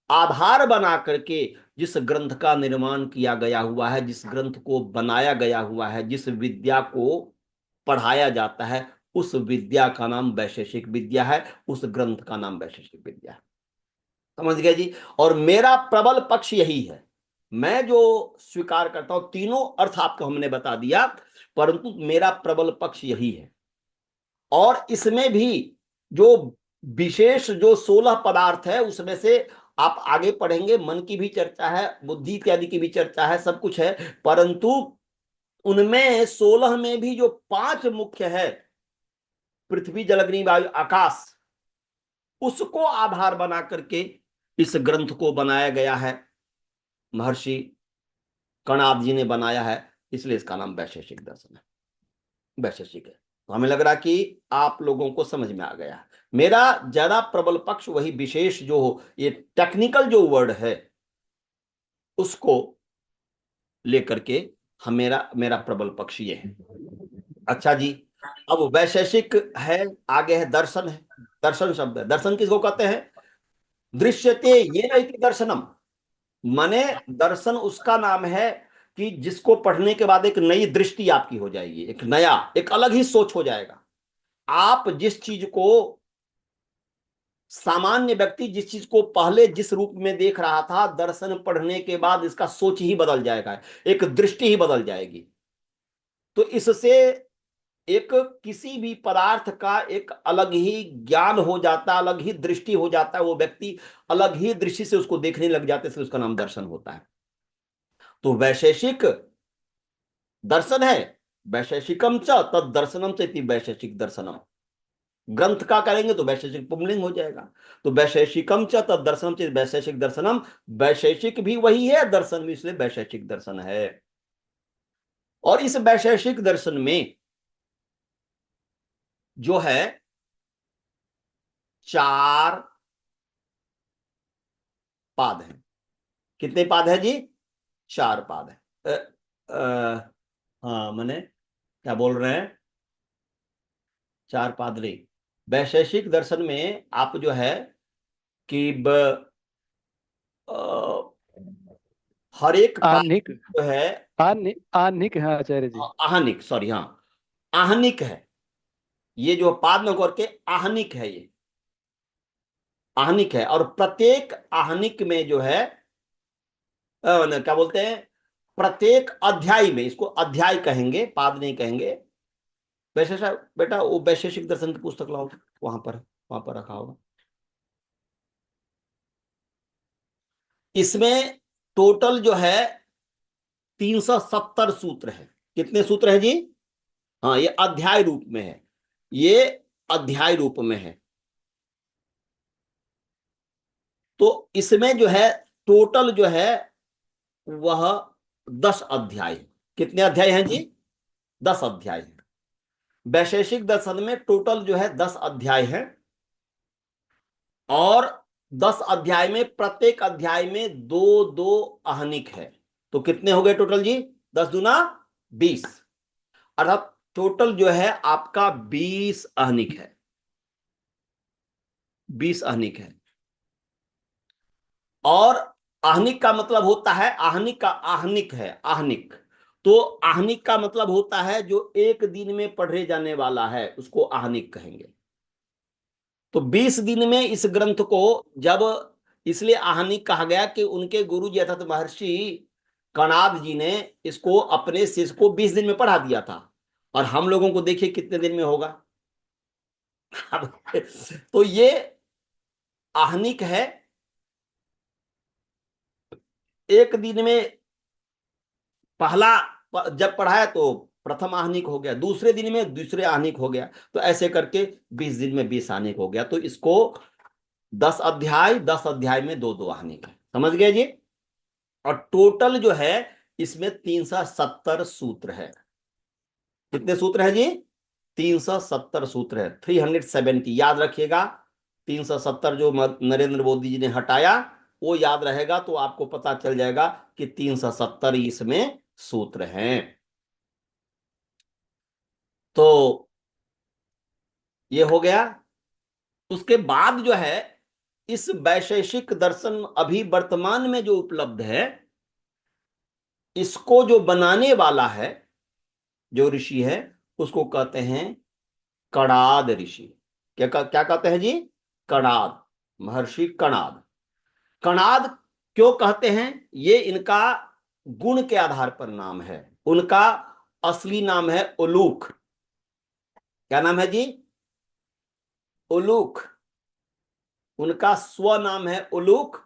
आधार बना करके जिस ग्रंथ का निर्माण किया गया हुआ है, जिस ग्रंथ को बनाया गया हुआ है, जिस विद्या को पढ़ाया जाता है, उस विद्या का नाम वैशेषिक विद्या है, उस ग्रंथ का नाम वैशेषिक विद्या है। समझ गए जी। और मेरा प्रबल पक्ष यही है, मैं जो स्वीकार करता हूं, तीनों अर्थ आपको हमने बता दिया, परंतु मेरा प्रबल पक्ष यही है। और इसमें भी जो विशेष जो 16 पदार्थ है उसमें से आप आगे पढ़ेंगे, मन की भी चर्चा है, बुद्धि इत्यादि की भी चर्चा है, सब कुछ है, परंतु उनमें 16 में भी जो 5 मुख्य है, पृथ्वी जल अग्नि वायु आकाश, उसको आधार बना करके इस ग्रंथ को बनाया गया है, महर्षि कणाद जी ने बनाया है, इसलिए इसका नाम वैशेषिक दर्शन है, वैशेषिक है। तो हमें लग रहा कि आप लोगों को समझ में आ गया। मेरा ज्यादा प्रबल पक्ष वही विशेष जो हो, ये टेक्निकल जो वर्ड है उसको लेकर के मेरा प्रबल पक्ष ये है। अच्छा जी, अब वैशेषिक है, आगे है दर्शन है। दर्शन शब्द है, दर्शन किसको कहते हैं? दृश्यते येन इति दर्शनम, माने दर्शन उसका नाम है कि जिसको पढ़ने के बाद एक नई दृष्टि आपकी हो जाएगी, एक नया, एक अलग ही सोच हो जाएगा। आप जिस चीज को, सामान्य व्यक्ति जिस चीज को पहले जिस रूप में देख रहा था, दर्शन पढ़ने के बाद इसका सोच ही बदल जाएगा, एक दृष्टि ही बदल जाएगी। तो इससे एक किसी भी पदार्थ का एक अलग ही ज्ञान हो जाता है, अलग ही दृष्टि हो जाता है, वो व्यक्ति अलग ही दृष्टि से उसको देखने लग जाते, इसलिए उसका नाम दर्शन होता है। तो वैशेषिक दर्शन है, वैशेषिकम च तद दर्शनम च इति वैशेषिक दर्शनम। ग्रंथ का करेंगे तो वैशेषिक पुंलिंग हो जाएगा। तो वैशेषिकम च तद दर्शनम च वैशेषिक दर्शनम, वैशेषिक भी वही है, दर्शन भी, इसलिए वैशेषिक दर्शन है। और इस वैशेषिक दर्शन में जो है 4 पाद हैं। कितने पाद है जी? 4 पाद है। हाँ, मैंने क्या बोल रहे हैं, 4 पाद नहीं। वैशेषिक दर्शन में आप जो है कि हर एक पाद आह्निक जो है, आह्निक है आचार्य जी। आहनिक, सॉरी, हाँ, आहनिक है। ये जो पाद में करके आहनिक है, ये आहनिक है। और प्रत्येक आहनिक में जो है क्या बोलते हैं, प्रत्येक अध्याय में, इसको अध्याय कहेंगे, पाद नहीं कहेंगे। वैशेष बेटा वो वैशेषिक दर्शन की पुस्तक लाओ, वहां पर रखा होगा। इसमें टोटल जो है 370 सूत्र है। कितने सूत्र है जी? हाँ, ये अध्याय रूप में है, ये अध्याय रूप में है। तो इसमें जो है टोटल जो है वह 10 अध्याय है। कितने अध्याय हैं जी? 10 अध्याय है। वैशेषिक दर्शन में टोटल जो है 10 अध्याय है, और 10 अध्याय में प्रत्येक अध्याय में 2-2 आहनिक है। तो कितने हो गए टोटल जी? 10 दूना 20, अर्थात टोटल जो है आपका 20 आहनिक है, 20 आहनिक है। और आहनिक का मतलब होता है, आहनिक का आहनिक है, आहनिक। तो आहनिक का मतलब होता है जो एक दिन में पढ़े जाने वाला है, उसको आहनिक कहेंगे। तो 20 दिन में इस ग्रंथ को जब, इसलिए आहनिक कहा गया कि उनके गुरु जी अर्थात महर्षि कणाद जी ने इसको अपने शिष्य को 20 दिन में पढ़ा दिया था, और हम लोगों को देखिए कितने दिन में होगा। तो ये आहनिक है, एक दिन में पहला जब पढ़ाया तो प्रथम आहनिक हो गया, दूसरे दिन में दूसरे आहनिक हो गया, तो ऐसे करके 20 दिन में 20 आहनिक हो गया। तो इसको 10 अध्याय, 10 अध्याय में 2-2 आहनिक है। समझ गए जी? और टोटल जो है इसमें 370 सूत्र है। कितने सूत्र है जी? 370 सूत्र है, 370 याद रखिएगा। 370 जो नरेंद्र मोदी जी ने हटाया वो याद रहेगा, तो आपको पता चल जाएगा कि 370 इसमें सूत्र हैं। तो ये हो गया। उसके बाद जो है इस वैशेषिक दर्शन अभी वर्तमान में जो उपलब्ध है, इसको जो बनाने वाला है, जो ऋषि है, उसको कहते हैं कणाद ऋषि। क्या कहते हैं जी? कणाद, महर्षि कणाद। कणाद क्यों कहते हैं? ये इनका गुण के आधार पर नाम है। उनका असली नाम है उलूक। क्या नाम है जी? उलूक। उनका स्व नाम है उलूक,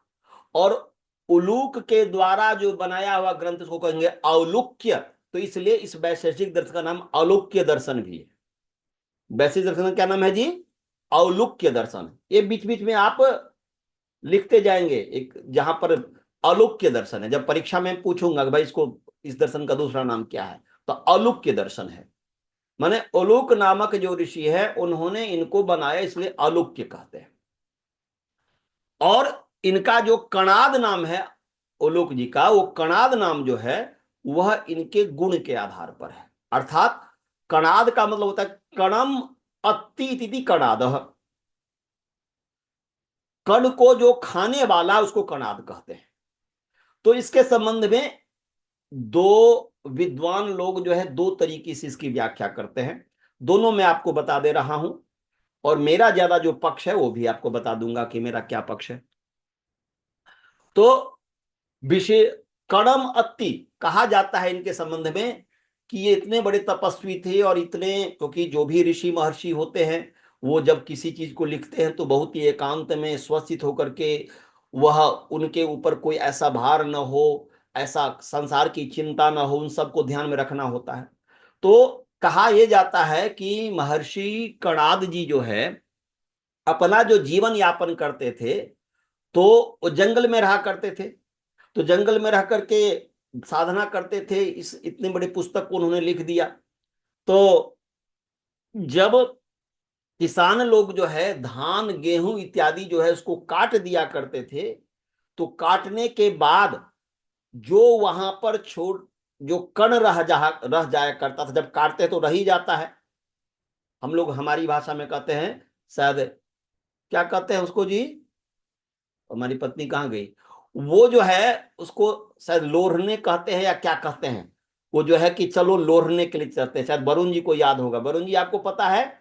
और उलूक के द्वारा जो बनाया हुआ ग्रंथ उसको कहेंगे औलुक्य। तो इसलिए इस वैशेषिक दर्शन का नाम औलुक्य दर्शन भी है। वैशेषिक दर्शन का क्या नाम है जी? औलुक्य दर्शन। ये बीच बीच में आप लिखते जाएंगे, एक जहां पर अलौक्य दर्शन है, जब परीक्षा में पूछूंगा कि भाई इसको, इस दर्शन का दूसरा नाम क्या है, तो अलौक्य दर्शन है। माने उलूक नामक जो ऋषि है उन्होंने इनको बनाया, इसलिए अलौक्य कहते हैं। और इनका जो कणाद नाम है उलूक जी का, वो कणाद नाम जो है वह इनके गुण के आधार पर है। अर्थात कणाद का मतलब होता है कणम अति कणाद। कण को जो खाने वाला उसको कणाद कहते हैं। तो इसके संबंध में दो विद्वान लोग जो है दो तरीके से इसकी व्याख्या करते हैं। दोनों मैं आपको बता दे रहा हूं, और मेरा ज्यादा जो पक्ष है वो भी आपको बता दूंगा कि मेरा क्या पक्ष है। तो विषय कणम अत्ति कहा जाता है इनके संबंध में कि ये इतने बड़े तपस्वी थे, और इतने, क्योंकि जो भी ऋषि महर्षि होते हैं वो जब किसी चीज को लिखते हैं तो बहुत ही एकांत में स्वस्थित होकर के, वह उनके ऊपर कोई ऐसा भार न हो, ऐसा संसार की चिंता न हो, उन सबको ध्यान में रखना होता है। तो कहा यह जाता है कि महर्षि कणाद जी जो है अपना जो जीवन यापन करते थे, तो वो जंगल में रहा करते थे। तो जंगल में रह करके साधना करते थे, इस इतने बड़े पुस्तक को उन्होंने लिख दिया। तो जब किसान लोग जो है धान गेहूं इत्यादि जो है उसको काट दिया करते थे, तो काटने के बाद जो वहां पर छोड़ जो कण रह जाया करता था, जब काटते तो रह ही जाता है। हम लोग हमारी भाषा में कहते हैं, शायद क्या कहते हैं उसको जी? हमारी पत्नी कहाँ गई? वो जो है उसको शायद लोरने कहते हैं या क्या कहते हैं। वो जो है कि चलो लोरने के लिए चलते हैं, शायद वरुण जी को याद होगा। वरुण जी आपको पता है,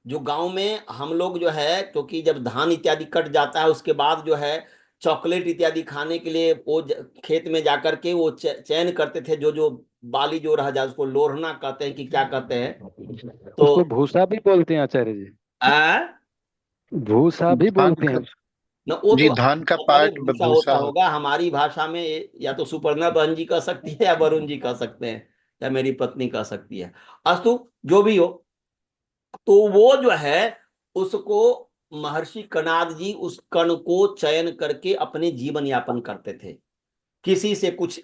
जो गांव में हम लोग जो है, क्योंकि जब धान इत्यादि कट जाता है उसके बाद जो है चॉकलेट इत्यादि खाने के लिए वो खेत में जाकर के वो चयन करते थे, जो जो बाली जो रह जाए उसको लोरना कहते हैं कि क्या कहते हैं। तो उसको भूसा भी बोलते हैं आचार्य जी। आ भूसा भी धान बोलते हैं का, उसको। न वो जी तो धान का पता नहीं पार्ट भूसा भूसा होता होता होगा, हमारी भाषा में या तो सुपर्णा बहन जी कह सकती है या वरुण जी कह सकते हैं या मेरी पत्नी कह सकती है। अस्तु जो भी हो, तो वो जो है उसको महर्षि कणाद जी उस कण को चयन करके अपने जीवन यापन करते थे। किसी से कुछ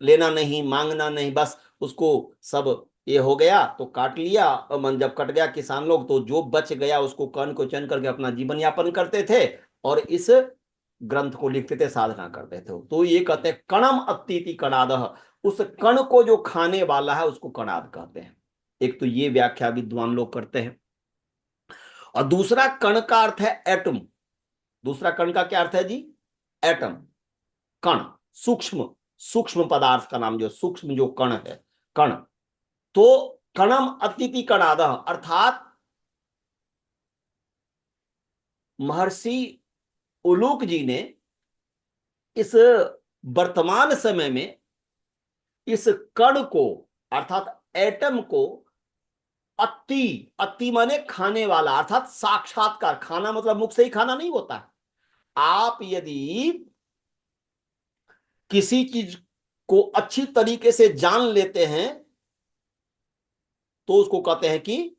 लेना नहीं, मांगना नहीं, बस उसको सब ये हो गया तो काट लिया, और मन जब कट गया किसान लोग तो जो बच गया उसको कण को चयन करके अपना जीवन यापन करते थे, और इस ग्रंथ को लिखते थे, साधना करते थे। तो ये कहते हैं कणम अत्ति कणाद, उस कण को जो खाने वाला है उसको कणाद कहते हैं। एक तो ये व्याख्या विद्वान लोग करते हैं। और दूसरा कण का अर्थ है एटम। दूसरा कण का क्या अर्थ है जी? एटम, कण, सूक्ष्म, सूक्ष्म पदार्थ का नाम, जो सूक्ष्म जो कण है, कण। तो कणम अतिथि कणाद, अर्थात महर्षि उलूक जी ने इस वर्तमान समय में इस कण को, अर्थात एटम को, अति, अति माने खाने वाला, अर्थात साक्षात्कार। खाना मतलब मुख से ही खाना नहीं होता है। आप यदि किसी चीज को अच्छी तरीके से जान लेते हैं तो उसको कहते हैं कि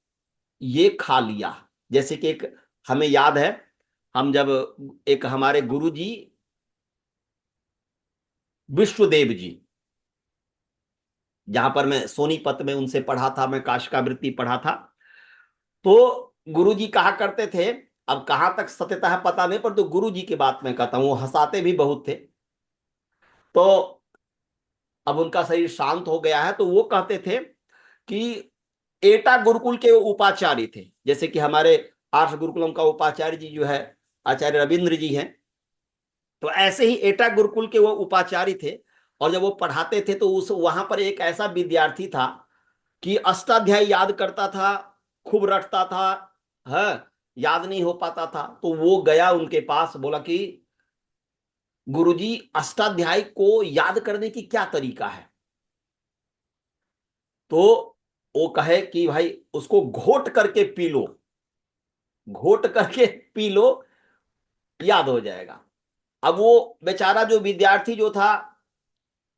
ये खा लिया। जैसे कि एक हमें याद है, हम जब एक हमारे गुरु जी विश्वदेव जी, जहां पर मैं सोनीपत में उनसे पढ़ा था, मैं काशिकावृत्ति पढ़ा था। तो गुरुजी कहा करते थे, अब कहां तक सत्यता है पता नहीं, पर तो गुरुजी की बात मैं कहता हूं, वो हंसाते भी बहुत थे। तो अब उनका शरीर शांत हो गया है, तो वो कहते थे कि एटा गुरुकुल के वो उपाचार्य थे, जैसे कि हमारे आर्ष गुरुकुलम का उपाचार्य जी जो है आचार्य रविंद्र जी हैं, तो ऐसे ही एटा गुरुकुल के वो उपाचार्य थे। और जब वो पढ़ाते थे तो उस वहां पर एक ऐसा विद्यार्थी था कि अष्टाध्यायी याद करता था, खूब रटता था, है, याद नहीं हो पाता था। तो वो गया उनके पास, बोला कि गुरुजी अष्टाध्यायी को याद करने की क्या तरीका है? तो वो कहे कि भाई उसको घोट करके पी लो, घोट करके पी लो, याद हो जाएगा। अब वो बेचारा जो विद्यार्थी जो था,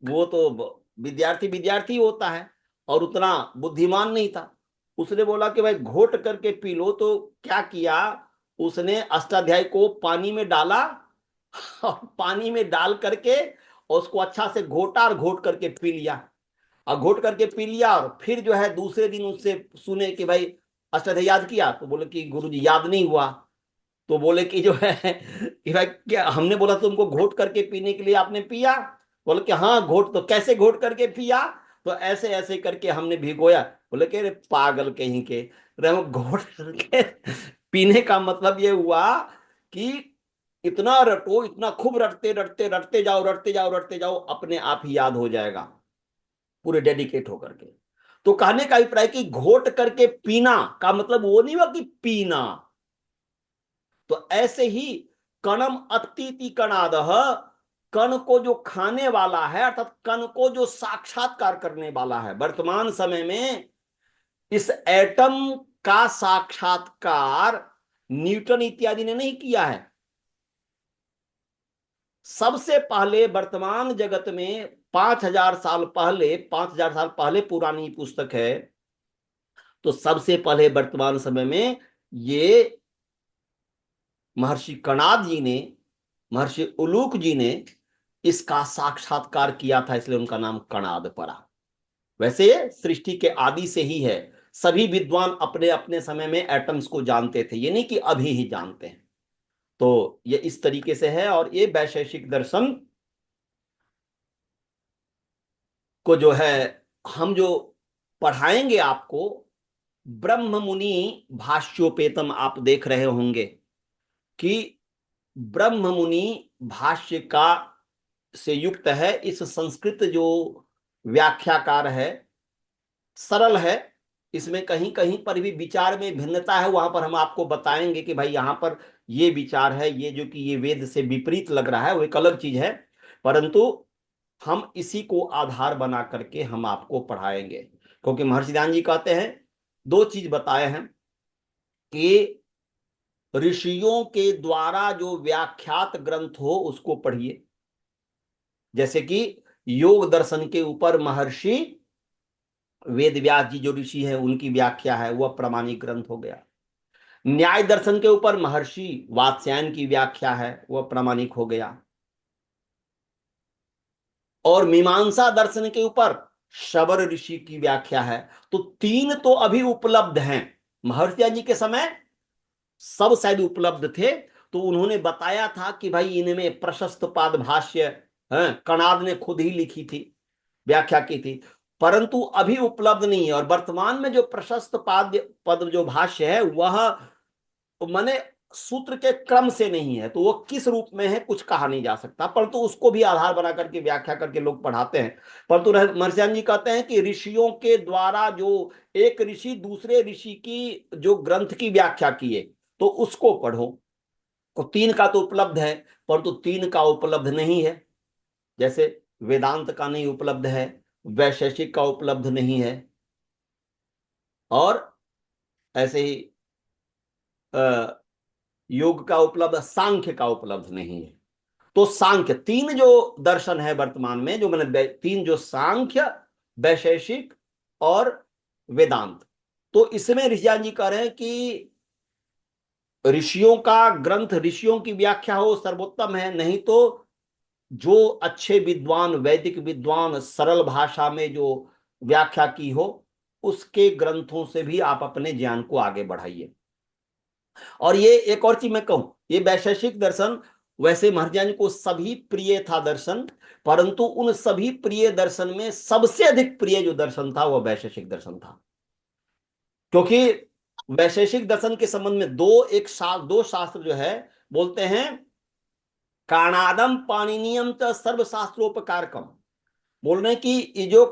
वो तो विद्यार्थी विद्यार्थी होता है और उतना बुद्धिमान नहीं था। उसने बोला कि भाई घोट करके पी लो। तो क्या किया, उसने अष्टाध्यायी को पानी में डाला और पानी में डाल करके उसको अच्छा से घोटा और घोट करके पी लिया। और घोट करके पी लिया और फिर जो है दूसरे दिन उससे सुने कि भाई अष्टाध्यायी याद किया? तो बोले कि गुरुजी याद नहीं हुआ। तो बोले कि जो है कि भाई क्या हमने बोला तुमको घोट करके पीने के लिए, आपने पिया? बोले कि हाँ घोट, तो कैसे घोट करके पिया? तो ऐसे ऐसे करके हमने भिगोया। बोले कि अरे पागल कहीं के, अरे घोट करके पीने का मतलब ये हुआ कि इतना रटो, इतना खूब रटते रटते रटते जाओ, रटते जाओ, रटते जाओ, अपने आप ही याद हो जाएगा पूरे डेडिकेट होकर के। तो कहने का अभिप्राय कि घोट करके पीना का मतलब वो नहीं हुआ कि पीना। तो ऐसे ही कणम अतिथि कणादह, कण को जो खाने वाला है, अर्थात कण को जो साक्षात्कार करने वाला है। वर्तमान समय में इस एटम का साक्षात्कार न्यूटन इत्यादि ने नहीं किया है। सबसे पहले वर्तमान जगत में 5000 साल पहले, 5000 साल पहले पुरानी पुस्तक है, तो सबसे पहले वर्तमान समय में ये महर्षि कणाद जी ने, महर्षि उलूक जी ने इसका साक्षात्कार किया था, इसलिए उनका नाम कणाद पड़ा। वैसे सृष्टि के आदि से ही है, सभी विद्वान अपने अपने समय में एटम्स को जानते थे, ये नहीं कि अभी ही जानते हैं। तो ये इस तरीके से है। और ये वैशेषिक दर्शन को जो है हम जो पढ़ाएंगे आपको, ब्रह्म मुनि भाष्योपेतम आप देख रहे होंगे कि ब्रह्म मुनि भाष्य का से युक्त है। इस संस्कृत जो व्याख्याकार है सरल है, इसमें कहीं कहीं पर भी विचार में भिन्नता है, वहां पर हम आपको बताएंगे कि भाई यहां पर ये विचार है, ये जो कि ये वेद से विपरीत लग रहा है वो एक अलग चीज है, परंतु हम इसी को आधार बना करके हम आपको पढ़ाएंगे। क्योंकि महर्षि दयानंद जी कहते हैं, दो चीज बताए हैं कि ऋषियों के द्वारा जो व्याख्यात ग्रंथ हो उसको पढ़िए। जैसे कि योग दर्शन के ऊपर महर्षि वेद व्यास जी जो ऋषि है उनकी व्याख्या है, वह प्रमाणिक ग्रंथ हो गया। न्याय दर्शन के ऊपर महर्षि वात्स्यायन की व्याख्या है, वह प्रमाणिक हो गया। और मीमांसा दर्शन के ऊपर शबर ऋषि की व्याख्या है। तो तीन तो अभी उपलब्ध हैं। महर्षि जी के समय सब शायद उपलब्ध थे, तो उन्होंने बताया था कि भाई इनमें प्रशस्त पाद भाष्य है, कणाद ने खुद ही लिखी थी, व्याख्या की थी, परंतु अभी उपलब्ध नहीं है। और वर्तमान में जो प्रशस्त पद जो भाष्य है वह माने सूत्र के क्रम से नहीं है, तो वो किस रूप में है कुछ कहा नहीं जा सकता, परंतु उसको भी आधार बना करके व्याख्या करके लोग पढ़ाते हैं। परंतु महर्षि जी कहते हैं कि ऋषियों के द्वारा जो एक ऋषि दूसरे ऋषि की जो ग्रंथ की व्याख्या किए तो उसको पढ़ो। तो तीन का तो उपलब्ध है, परंतु तीन का उपलब्ध नहीं है। जैसे वेदांत का नहीं उपलब्ध है, वैशेषिक का उपलब्ध नहीं है, और ऐसे ही योग का उपलब्ध, सांख्य का उपलब्ध नहीं है। तो सांख्य तीन जो दर्शन है वर्तमान में, जो मैंने तीन जो सांख्य, वैशेषिक और वेदांत, तो इसमें ऋषियान जी कह रहे हैं कि ऋषियों का ग्रंथ, ऋषियों की व्याख्या हो सर्वोत्तम है, नहीं तो जो अच्छे विद्वान, वैदिक विद्वान सरल भाषा में जो व्याख्या की हो उसके ग्रंथों से भी आप अपने ज्ञान को आगे बढ़ाइए। और ये एक और चीज मैं कहूं, ये वैशेषिक दर्शन वैसे महाराज को सभी प्रिय था दर्शन, परंतु उन सभी प्रिय दर्शन में सबसे अधिक प्रिय जो दर्शन था वह वैशेषिक दर्शन था। क्योंकि वैशेषिक दर्शन के संबंध में दो शास्त्र जो है बोलते हैं, काणादम पाणिनियम च सर्वशास्त्रोपकारकम। बोल रहे हैं कि ये जो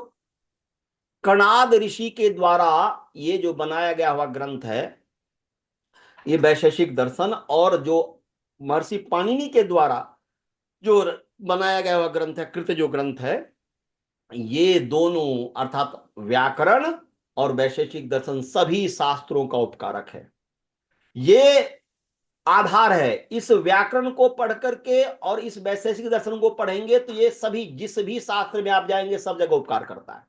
कणाद ऋषि के द्वारा ये जो बनाया गया हुआ ग्रंथ है, ये वैशेषिक दर्शन, और जो महर्षि पाणिनि के द्वारा जो बनाया गया हुआ ग्रंथ है, कृत जो ग्रंथ है, ये दोनों अर्थात व्याकरण और वैशेषिक दर्शन सभी शास्त्रों का उपकारक है। ये आधार है। इस व्याकरण को पढ़ करके और इस वैशेषिक दर्शन को पढ़ेंगे तो ये सभी जिस भी शास्त्र में आप जाएंगे सब जगह उपकार करता है।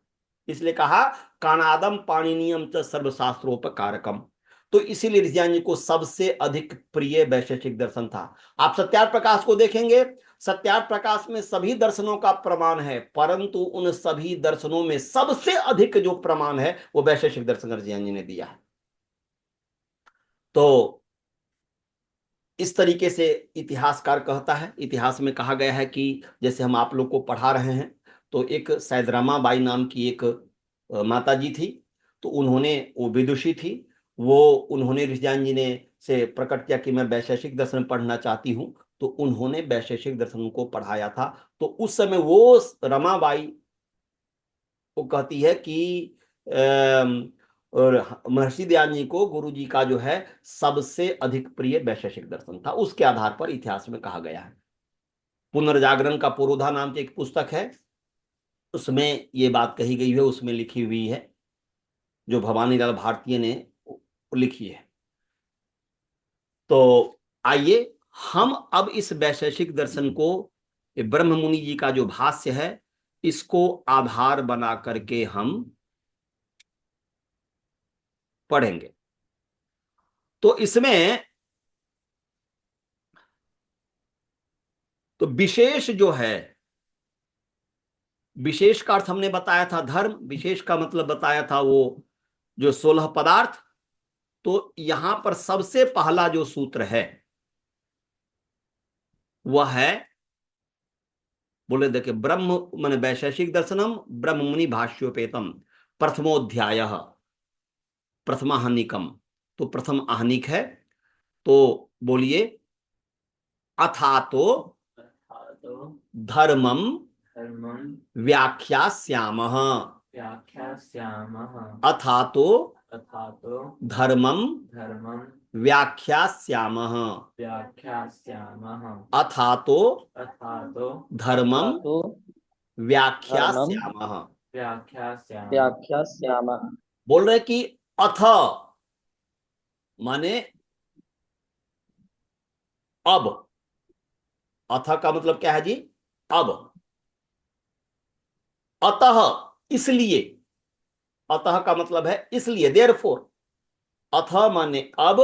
इसलिए कहा काणादम पाणिनियम च सर्वशास्त्रोपकारकम। तो इसीलिए ऋषियान जी को सबसे अधिक प्रिय वैशेषिक दर्शन था। आप सत्यार्थ प्रकाश को देखेंगे, सत्यार्थ प्रकाश में सभी दर्शनों का प्रमाण है, परंतु उन सभी दर्शनों में सबसे अधिक जो प्रमाण है वो वैशेषिक दर्शन ऋषियान जी ने दिया है। तो इस तरीके से इतिहासकार कहता है, इतिहास में कहा गया है कि जैसे हम आप लोग को पढ़ा रहे हैं, तो एक शायद रमाबाई नाम की एक माता जी थी, तो उन्होंने, वो विदुषी थी, वो उन्होंने ऋषियान जी ने से प्रकट किया कि मैं वैशेषिक दर्शन पढ़ना चाहती हूँ, तो उन्होंने वैशेषिक दर्शन को पढ़ाया था। तो उस समय वो रमाबाई वो कहती है कि और महर्षि दयान जी को गुरु जी का जो है सबसे अधिक प्रिय वैशेषिक दर्शन था। उसके आधार पर इतिहास में कहा गया है। पुनर्जागरण का पुरोधा नाम की एक पुस्तक है, उसमें ये बात कही गई है, उसमें लिखी हुई है, जो भवानीलाल भारतीय ने लिखी है। तो आइए हम अब इस वैशेषिक दर्शन को, ब्रह्म मुनि जी का जो भाष्य है, इसको आधार बना करके हम पढ़ेंगे। तो इसमें तो विशेष जो है, विशेष का अर्थ हमने बताया था धर्म, विशेष का मतलब बताया था वो जो 16 पदार्थ। तो यहां पर सबसे पहला जो सूत्र है वह है, बोले देखिए, ब्रह्म माने वैशेषिक दर्शनम ब्रह्म मुनि भाष्योपेतम प्रथमोध्याय प्रथमाहनिकम। तो प्रथम आहनिक है, तो बोलिए, अथा तो धर्मम धर्मं व्याख्यास्यामः। व्याख्यास्यामः। अथा तो तथा तो धर्मम धर्मं व्याख्यास्यामः। व्याख्यास्यामः। अथा तो तथा तो धर्मम तो व्याख्यास्यामः। व्याख्यास्यामः। व्याख्यास्यामः। बोल रहे कि अथ माने अब, अथ का मतलब क्या है जी, अब, अतः इसलिए, अतः का मतलब है इसलिए, देयरफॉर। अथ माने अब,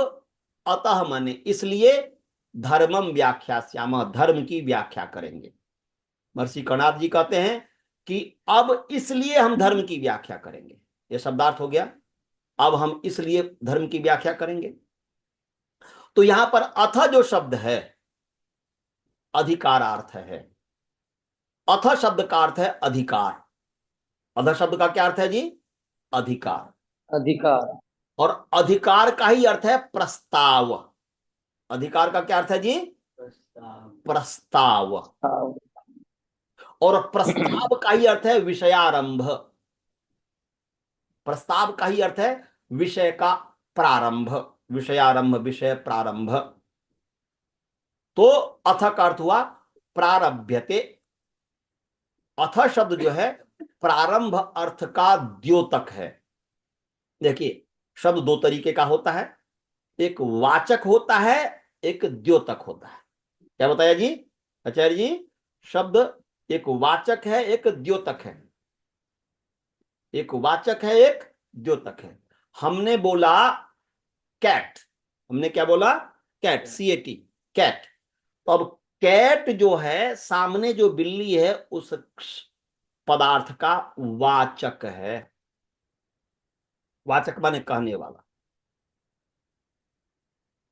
अतः माने इसलिए, धर्मम व्याख्यास्यामः, धर्म की व्याख्या करेंगे। महर्षि कणाद जी कहते हैं कि अब इसलिए हम धर्म की व्याख्या करेंगे। यह शब्दार्थ हो गया, अब हम इसलिए धर्म की व्याख्या करेंगे। तो यहां पर अथ जो शब्द है अधिकारार्थ है। अथ शब्द का अर्थ है अधिकार। अध शब्द का क्या अर्थ है जी, अधिकार। अधिकार। और अधिकार का ही अर्थ है प्रस्ताव। अधिकार का क्या अर्थ है जी, प्रस्ताव। प्रस्ताव। और प्रस्ताव का ही अर्थ है विषयारंभ। प्रस्ताव का ही अर्थ है विषय का प्रारंभ, विषयारंभ, विषय प्रारंभ। तो अथ का अर्थ हुआ प्रारभ्यते। अथ शब्द जो है प्रारंभ अर्थ का द्योतक है। देखिए, शब्द दो तरीके का होता है, एक वाचक होता है, एक द्योतक होता है। क्या बताया जी आचार्य जी, शब्द एक वाचक है, एक द्योतक है। एक वाचक है, एक द्योतक है। हमने बोला कैट, हमने क्या बोला, कैट, CAT, कैट। तो अब कैट जो है, सामने जो बिल्ली है, उस पदार्थ का वाचक है। वाचक माने कहने वाला,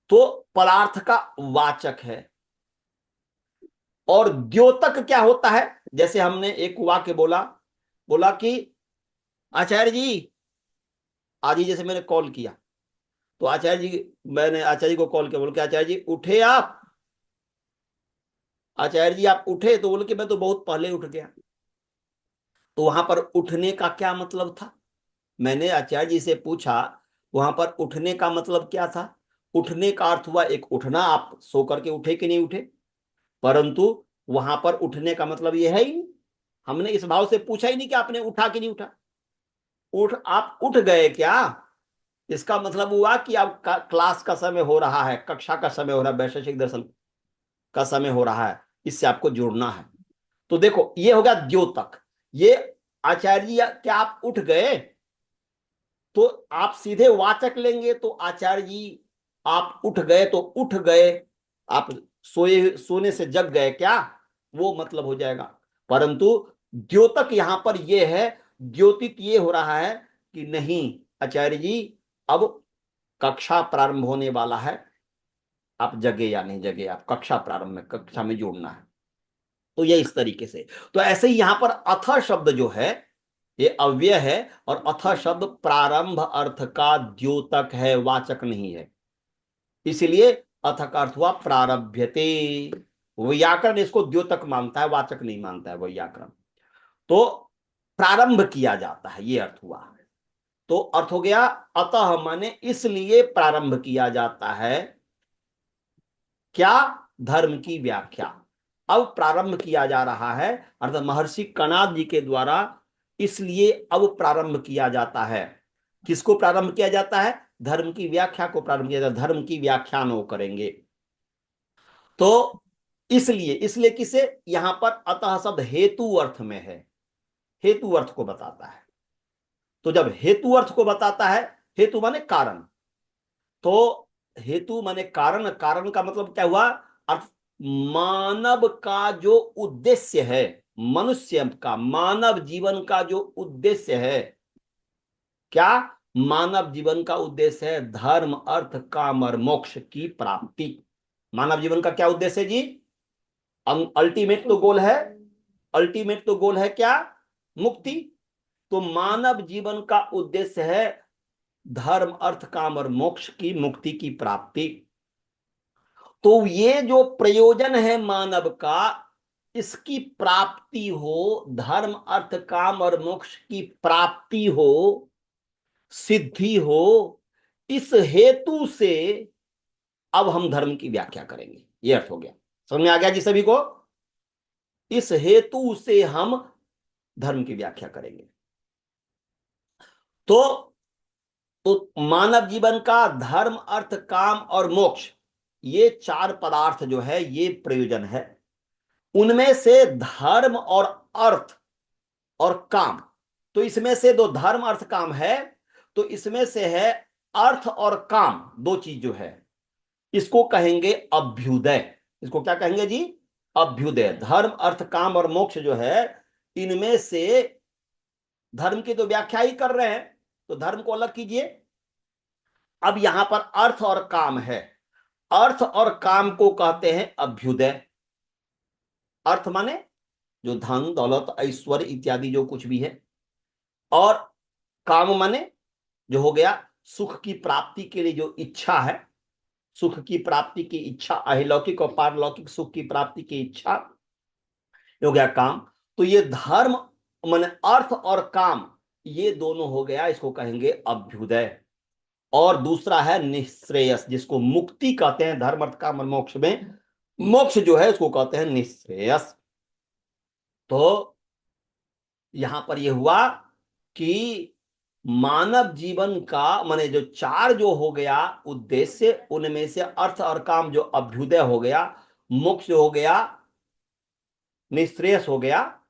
तो पदार्थ का वाचक है। और द्योतक क्या होता है? जैसे हमने एक वाक्य बोला, बोला कि आचार्य जी, आज ही जैसे मैंने कॉल किया, तो आचार्य जी, मैंने आचार्य जी को कॉल किया, बोल के आचार्य जी उठे आप? आचार्य जी आप उठे? तो बोले कि मैं तो बहुत पहले उठ गया। तो वहां पर उठने का क्या मतलब था? मैंने आचार्य जी से पूछा, वहां पर उठने का मतलब क्या था? उठने का अर्थ हुआ एक उठना, आप सो करके उठे कि नहीं उठे। परंतु वहां पर उठने का मतलब यह है ही नहीं। हमने इस भाव से पूछा ही नहीं कि आपने उठा कि नहीं उठा। आप उठ गए क्या, इसका मतलब हुआ कि अब क्लास का समय हो रहा है, कक्षा का समय हो रहा है, वैशेषिक दर्शन का समय हो रहा है, इससे आपको जुड़ना है। तो देखो ये हो गया द्योतक। ये आचार्य जी क्या आप उठ गए, तो आप सीधे वाचक लेंगे, तो आचार्य जी आप उठ गए, तो उठ गए, आप सोने से जग गए क्या, वो मतलब हो जाएगा। परंतु द्योतक यहां पर ये है, द्योतित ये हो रहा है कि नहीं आचार्य जी, अब कक्षा प्रारंभ होने वाला है, आप जगे या नहीं जगे, आप कक्षा प्रारंभ में, कक्षा में जोड़ना है। तो ये इस तरीके से। तो ऐसे ही यहां पर अथ शब्द जो है ये अव्यय है, और अथ शब्द प्रारंभ अर्थ का द्योतक है, वाचक नहीं है। इसलिए अथ का अर्थ हुआ प्रारभ्यते। व्याकरण इसको द्योतक मानता है, वाचक नहीं मानता है व्याकरण। तो प्रारंभ किया जाता है, ये अर्थ हुआ। तो अर्थ हो गया अतः माने इसलिए प्रारंभ किया जाता है क्या, धर्म की व्याख्या। अब प्रारंभ किया जा रहा है, अर्थात महर्षि कणाद जी के द्वारा, इसलिए अब प्रारंभ किया जाता है। किसको प्रारंभ किया जाता है? धर्म की व्याख्या को प्रारंभ किया जाता है, धर्म की व्याख्यान वो करेंगे। तो इसलिए, इसलिए किसे, यहां पर अतः शब्द हेतु अर्थ में है, हेतु अर्थ को बताता है। तो जब हेतु अर्थ को बताता है, हेतु माने कारण, तो हेतु माने कारण, कारण का मतलब क्या हुआ, अर्थ मानव का जो उद्देश्य है, मनुष्य का, मानव जीवन का जो उद्देश्य है, क्या मानव जीवन का उद्देश्य है? धर्म अर्थ काम और मोक्ष की प्राप्ति। मानव जीवन का क्या उद्देश्य है जी? अल्टीमेट तो गोल है, अल्टीमेट तो गोल है क्या? मुक्ति। तो मानव जीवन का उद्देश्य है धर्म अर्थ काम और मोक्ष की, मुक्ति की प्राप्ति। तो ये जो प्रयोजन है मानव का, इसकी प्राप्ति हो, धर्म अर्थ काम और मोक्ष की प्राप्ति हो, सिद्धि हो, इस हेतु से अब हम धर्म की व्याख्या करेंगे। ये अर्थ हो गया, समझ में आ गया जी सभी को? इस हेतु से हम धर्म की व्याख्या करेंगे। तो मानव जीवन का धर्म अर्थ काम और मोक्ष, ये चार पदार्थ जो है ये प्रयोजन है। उनमें से धर्म और अर्थ और काम, तो इसमें से दो धर्म अर्थ काम है, तो इसमें से है अर्थ और काम, दो चीज जो है इसको कहेंगे अभ्युदय। इसको क्या कहेंगे जी? अभ्युदय। धर्म अर्थ काम और मोक्ष जो है, इनमें से धर्म की तो व्याख्या ही कर रहे हैं, तो धर्म को अलग कीजिए। अब यहां पर अर्थ और काम है, अर्थ और काम को कहते हैं अभ्युदय। अर्थ माने जो धन दौलत ऐश्वर्य इत्यादि जो कुछ भी है, और काम माने जो हो गया सुख की प्राप्ति के लिए जो इच्छा है, सुख की प्राप्ति की इच्छा, अहिलौकिक और पारलौकिक सुख की प्राप्ति की इच्छा, हो गया काम। तो ये धर्म माने अर्थ और काम, ये दोनों हो गया, इसको कहेंगे अभ्युदय। और दूसरा है निःश्रेयस, जिसको मुक्ति कहते हैं। धर्म अर्थ काम और मोक्ष में मोक्ष जो है उसको कहते हैं निःश्रेयस। तो यहां पर यह हुआ कि मानव जीवन का माने जो चार जो हो गया उद्देश्य, उनमें से अर्थ और काम जो अभ्युदय हो गया, मोक्ष हो गया, निःश्रेयस हो गया।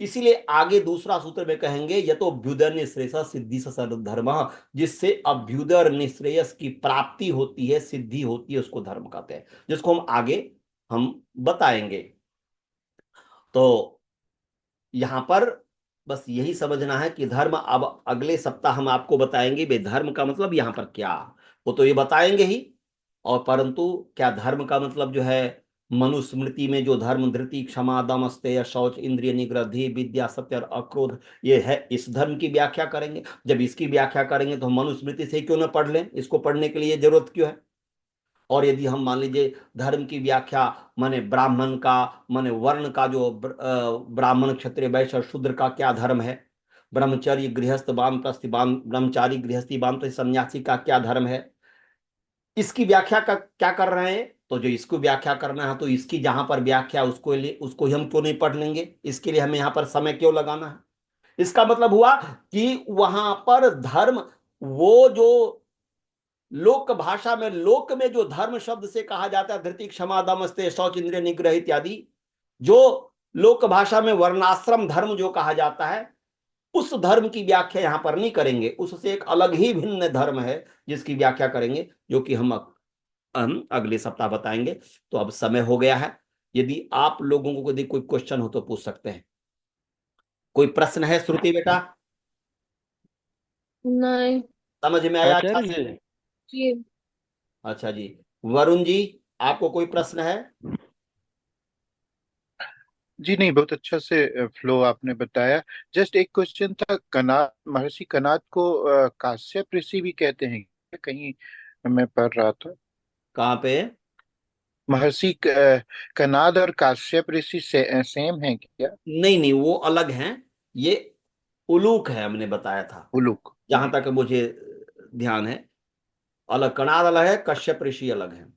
इसीलिए आगे दूसरा सूत्र में कहेंगे ये तो अभ्युदय निःश्रेयस सिद्धि धर्म, जिससे अभ्युदय और निःश्रेयस की प्राप्ति होती है, सिद्धि होती है, उसको धर्म कहते हैं, जिसको हम आगे हम बताएंगे। तो यहां पर बस यही समझना है कि धर्म, अब अगले सप्ताह हम आपको बताएंगे भाई धर्म का मतलब यहाँ पर क्या, वो तो ये बताएंगे ही। और परंतु क्या धर्म का मतलब जो है, मनुस्मृति में जो धर्म, धृति, क्षमा, दम, अस्तेय, शौच, इंद्रिय निग्रह, धीर, विद्या, सत्य और अक्रोध, ये है, इस धर्म की व्याख्या करेंगे। जब इसकी व्याख्या करेंगे तो हम मनुस्मृति से क्यों ना पढ़ लें, इसको पढ़ने के लिए जरूरत क्यों है। और यदि हम मान लीजिए धर्म की व्याख्या माने ब्राह्मण का, माने वर्ण का, जो ब्राह्मण, क्षत्रिय, वैश्य और शूद्र का क्या धर्म है, ब्रह्मचर्य, गृहस्थ, वानप्रस्थ, ब्रह्मचारी, गृहस्थी, वानप्रस्थ, सन्यासी का क्या धर्म है, इसकी व्याख्या का क्या कर रहे हैं। तो जो इसको व्याख्या करना है तो इसकी जहां पर व्याख्या, उसको ही हम क्यों नहीं पढ़ लेंगे, इसके लिए हमें यहां पर समय क्यों लगाना है। इसका मतलब हुआ कि वहां पर धर्म, वो जो लोक भाषा में, लोक में जो धर्म शब्द से कहा जाता है, धृति, क्षमा, दम, अस्तेय, शौच, इंद्रिय निग्रह इत्यादि, जो लोक भाषा में वर्णाश्रम धर्म जो कहा जाता है, उस धर्म की व्याख्या यहां पर नहीं करेंगे। उससे एक अलग ही भिन्न धर्म है जिसकी व्याख्या करेंगे, जो कि हम अगले सप्ताह बताएंगे। तो अब समय हो गया है, यदि आप लोगों को यदि कोई क्वेश्चन हो तो पूछ सकते हैं। कोई प्रश्न है श्रुति बेटा? नहीं। समझ में आया अच्छा आचार्य से? जी, जी। अच्छा जी। वरुण जी, आपको कोई प्रश्न है? जी नहीं, बहुत अच्छा से फ्लो आपने बताया। जस्ट एक क्वेश्चन था, कनाद, महर्षि कनाद को काश्यप ऋषि भी कहते हैं क्या? कहीं मैं पढ़ रहा था। कहाँ पे? महर्षि कनाद और काश्यप ऋषि सेम है क्या? नहीं नहीं, वो अलग हैं, ये उलूक है, हमने बताया था उलूक। जहां तक मुझे ध्यान है। अलग कणाद अलग है, कश्यप ऋषि अलग है।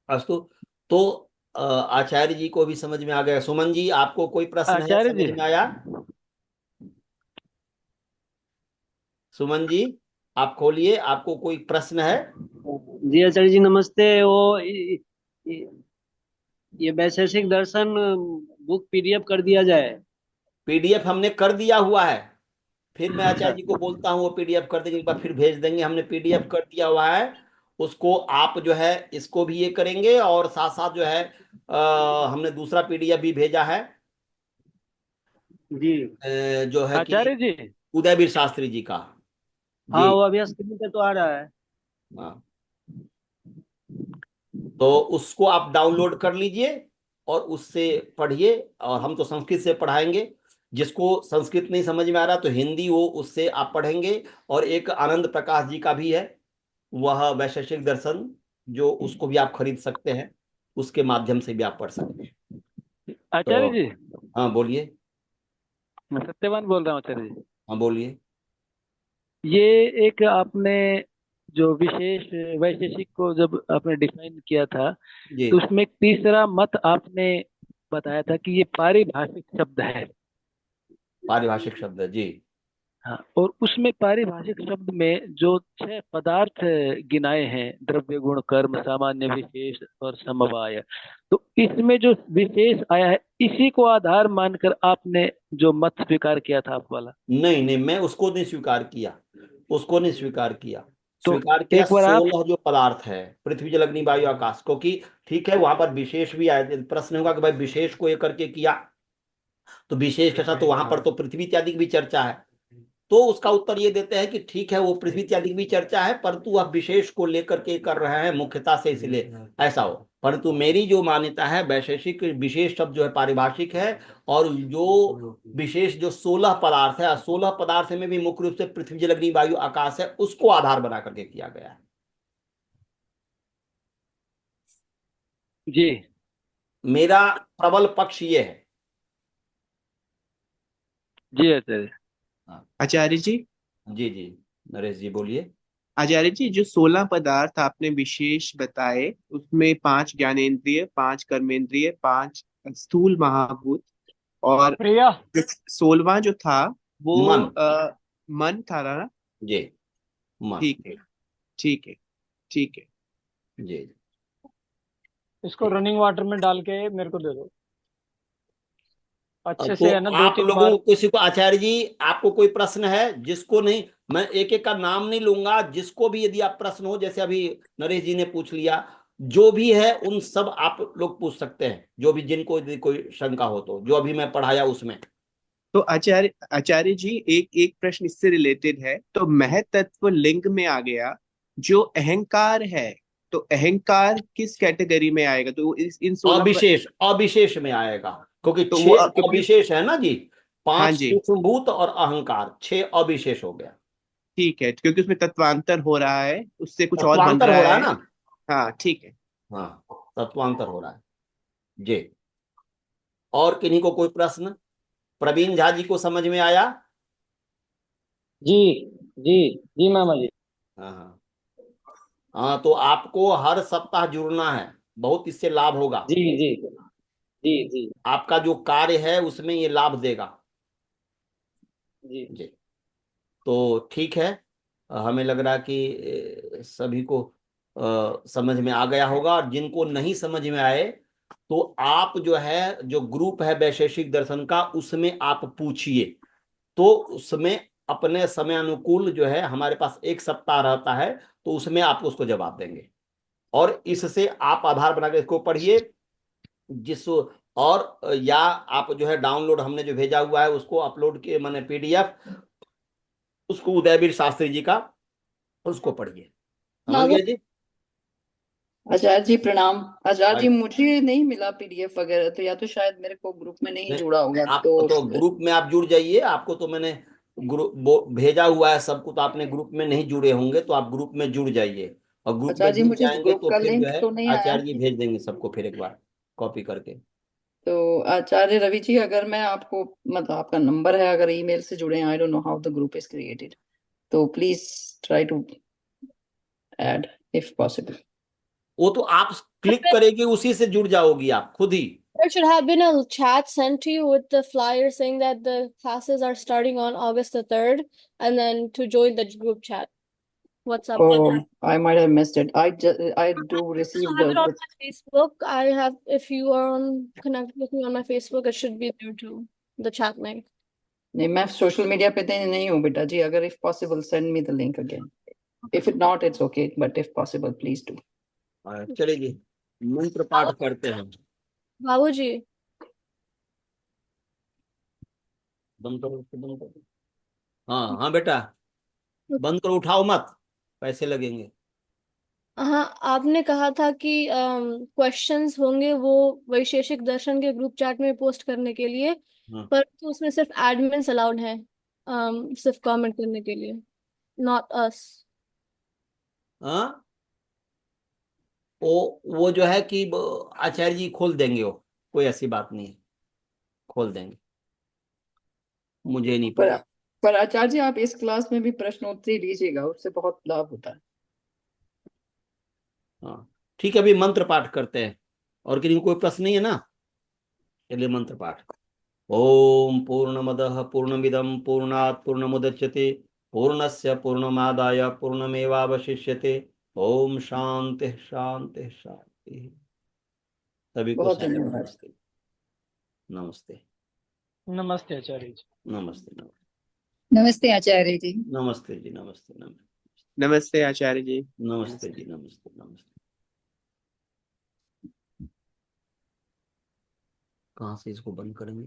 अस्तु। तो आचार्य जी को भी समझ में आ गया। सुमन जी, आपको कोई प्रश्न है, आचार्य समझ जी, में आया? सुमन जी, आप खोलिए, आपको कोई प्रश्न है? जी आचार्य जी नमस्ते। वो ये वैशेषिक दर्शन बुक पीडीएफ कर दिया जाए। पीडीएफ हमने कर दिया हुआ है, फिर मैं आचार्य जी को बोलता हूँ वो पीडीएफ कर देंगे, एक बार फिर भेज देंगे। हमने पीडीएफ कर दिया हुआ है, उसको आप जो है इसको भी ये करेंगे, और साथ साथ जो है हमने दूसरा पीडीएफ भी भेजा है, जी। जो है कि आचार्य जी, उदयवीर शास्त्री जी का। हाँ जी वो अभी स्क्रीन पे तो आ रहा है। हाँ, तो उसको आप डाउनलोड कर लीजिए और उससे पढ़िए। और हम तो संस्कृत से पढ़ाएंगे, जिसको संस्कृत नहीं समझ में आ रहा तो हिंदी, वो उससे आप पढ़ेंगे। और एक आनंद प्रकाश जी का भी है, वह वैशेषिक दर्शन, जो उसको भी आप खरीद सकते हैं, उसके माध्यम से भी आप पढ़ सकते हैं। आचार्य तो जी, हाँ बोलिए। मैं सत्यवान बोल रहा हूँ आचार्य जी। हाँ बोलिए। ये एक आपने जो विशेष वैशेषिक को जब आपने डिफाइन किया था, जी, तो उसमें एक तीसरा मत आपने बताया था कि ये पारिभाषिक शब्द है। पारिभाषिक शब्द है जी। हाँ, और उसमें पारिभाषिक शब्द में जो 6 पदार्थ गिनाए हैं, द्रव्य, गुण, कर्म, सामान्य, विशेष और समवाय, तो इसमें जो विशेष आया है, इसी को आधार मानकर आपने जो मत स्वीकार किया था आप वाला। नहीं नहीं, मैं उसको नहीं स्वीकार किया, उसको नहीं स्वीकार किया। तो स्वीकार किया एक बार आप, 16 जो पदार्थ है, पृथ्वी, जल, अग्नि, वायु, आकाश, क्योंकि ठीक है वहां पर विशेष भी आए। प्रश्न होगा कि भाई विशेष को ये करके किया, तो विशेष के साथ तो वहां पर तो पृथ्वी इत्यादि की भी चर्चा है। तो उसका उत्तर ये देते हैं कि ठीक है, वो पृथ्वी इत्यादि की भी चर्चा है, परंतु वह विशेष को लेकर के कर रहे हैं मुख्यता से, इसलिए ऐसा हो। परंतु मेरी जो मान्यता है, वैशेषिक विशेष शब्द जो है पारिभाषिक है, और जो विशेष जो 16 पदार्थ है, 16 पदार्थ में भी मुख्य रूप से पृथ्वी, जल, अग्नि, वायु, आकाश है, उसको आधार बना करके किया गया है। जी मेरा प्रबल पक्ष ये है। जी आचार्य। हाँ, आचार्य जी, जी जी, नरेश जी बोलिए। आचार्य जी, जो 16 पदार्थ आपने विशेष बताए, उसमें 5 ज्ञानेंद्रिय, 5 कर्मेंद्रिय, 5 स्थूल महाभूत, और प्रिया। 16वां जो था वो मन। मन था ना? जी, मन। ठीक है, ठीक है, ठीक है। जी, इसको रनिंग वाटर में डाल के मेरे को दे दो अच्छे तो से, है ना, आप 2-3 लोगों बार। को, किसी को, आचार्य जी आपको कोई प्रश्न है? जिसको नहीं, मैं एक एक का नाम नहीं लूंगा, जिसको भी यदि आप प्रश्न हो, जैसे अभी नरेश जी ने पूछ लिया, जो भी है उन सब आप लोग पूछ सकते हैं, जो भी, जिनको यदि कोई शंका हो तो, जो अभी मैं पढ़ाया उसमें। तो आचार्य आचार्य जी, एक एक प्रश्न इससे रिलेटेड है। तो महतत्व लिंग में आ गया जो अहंकार है, तो अहंकार किस कैटेगरी में आएगा? तो इन 16 अविशेष, अविशेष में आएगा, क्योंकि तो वो 6 क्योंकि अविशेष है ना जी। हाँ 5 जी, सूक्ष्मभूत और अहंकार, 6 अविशेष हो गया। ठीक है, क्योंकि उसमें तत्वांतर हो रहा है, उससे कुछ और बन तत्वांतर रहा हो रहा है है। ना। हाँ ठीक है। हाँ, तत्वांतर हो रहा है जी। और किन्हीं को कोई प्रश्न? प्रवीण झा जी को समझ में आया? जी जी जी मामा जी। हाँ हाँ हाँ, तो आपको हर सप्ताह जुड़ना है, बहुत इससे लाभ होगा। जी जी जी जी आपका जो कार्य है उसमें ये लाभ देगा जी। जी। तो ठीक है, हमें लग रहा है कि सभी को समझ में आ गया होगा। और जिनको नहीं समझ में आए तो आप जो है, जो ग्रुप है वैशेषिक दर्शन का, उसमें आप पूछिए। तो उसमें अपने समय अनुकूल जो है, हमारे पास 1 सप्ताह रहता है, तो उसमें आप उसको जवाब देंगे। और इससे आप आधार बना के इसको पढ़िए। जिस और या आप जो है डाउनलोड, हमने जो भेजा हुआ है उसको अपलोड के, माने PDF, उसको उदयवीर शास्त्री जी का, उसको पढ़िए। समझ बाबू गए जी? आचार्य जी प्रणाम। आचार्य जी भाई, मुझे नहीं मिला पीडीएफ वगैरह, तो या तो शायद मेरे को ग्रुप में नहीं नहीं, जुड़ा होगा आप तो। तो ग्रुप में आप जुड़ जाइए। आपको तो मैंने ग्रुप भेजा हुआ है सबको, तो आपने ग्रुप में नहीं जुड़े होंगे, तो आप ग्रुप में जुड़ जाइए। और ग्रुप में आचार्य जी जुड़ मुझे जाएंगे ग्रुप तो का फिर जो लिंक है तो नहीं आया। आचार्य जी भेज देंगे सबको फिर एक बार कॉपी करके। तो आचार्य रवि जी, अगर मैं आपको, मतलब आपका नंबर है, अगर ईमेल से जुड़े हैं, I don't know how the group is created, तो please try to add if possible. वो तो आप क्लिक करेंगे, उसी से जुड़ जाओगी आप खुद ही। there should have been a chat sent to you with the flyer saying that the classes are starting on August the 3rd, and then to join the group chat. What's up? Oh, I might have missed it. I do I receive also have it on the my Facebook. I have, if you are on connected with me on my Facebook, it should be there too, the chat link. नहीं, मैं social media पे तो नहीं हूँ बेटा जी। अगर if possible send me the link again. If it not it's okay, but if possible please do. चलिए जी, मंत्र पाठ करते हैं। बाबूजी, बंद करो, उसको बंद करो। हाँ हाँ बेटा, बंद करो, उठाओ मत, पैसे लगेंगे। हाँ, आपने कहा था कि क्वेश्चंस होंगे वो वैशेषिक दर्शन के ग्रुप चैट में पोस्ट करने के लिए, हाँ पर तो उसमें सिर्फ एडमिन्स अलाउड है, सिर्फ कमेंट करने के लिए, नॉट अस। हाँ, वो जो है कि आचार्य जी खोल देंगे, वो कोई ऐसी बात नहीं है, खोल देंगे, मुझे नहीं पर पता। पर आचार्य जी, आप इस क्लास में भी प्रश्नोत्तरी लीजिएगा, उससे बहुत लाभ होता है। हाँ ठीक है, अभी मंत्र पाठ करते हैं। और किसी को कोई प्रश्न नहीं है ना? चलिए मंत्र पाठ। ओम पूर्णमदः पूर्णमिदं पूर्णात् पूर्णमुदच्यते पूर्णस्य पूर्णमादाय पूर्णमेवावशिष्यते। ओम शांति शांति शांति। सभी को बहुत सादर धन्यवाद। नमस्ते। नमस्ते नमस्ते आचार्य जी। नमस्ते नमस्ते नमस्ते आचार्य जी। नमस्ते जी, नमस्ते नमस्ते नमस्ते आचार्य जी। नमस्ते जी, नमस्ते नमस्ते। कहाँ से इसको बंद करेंगे?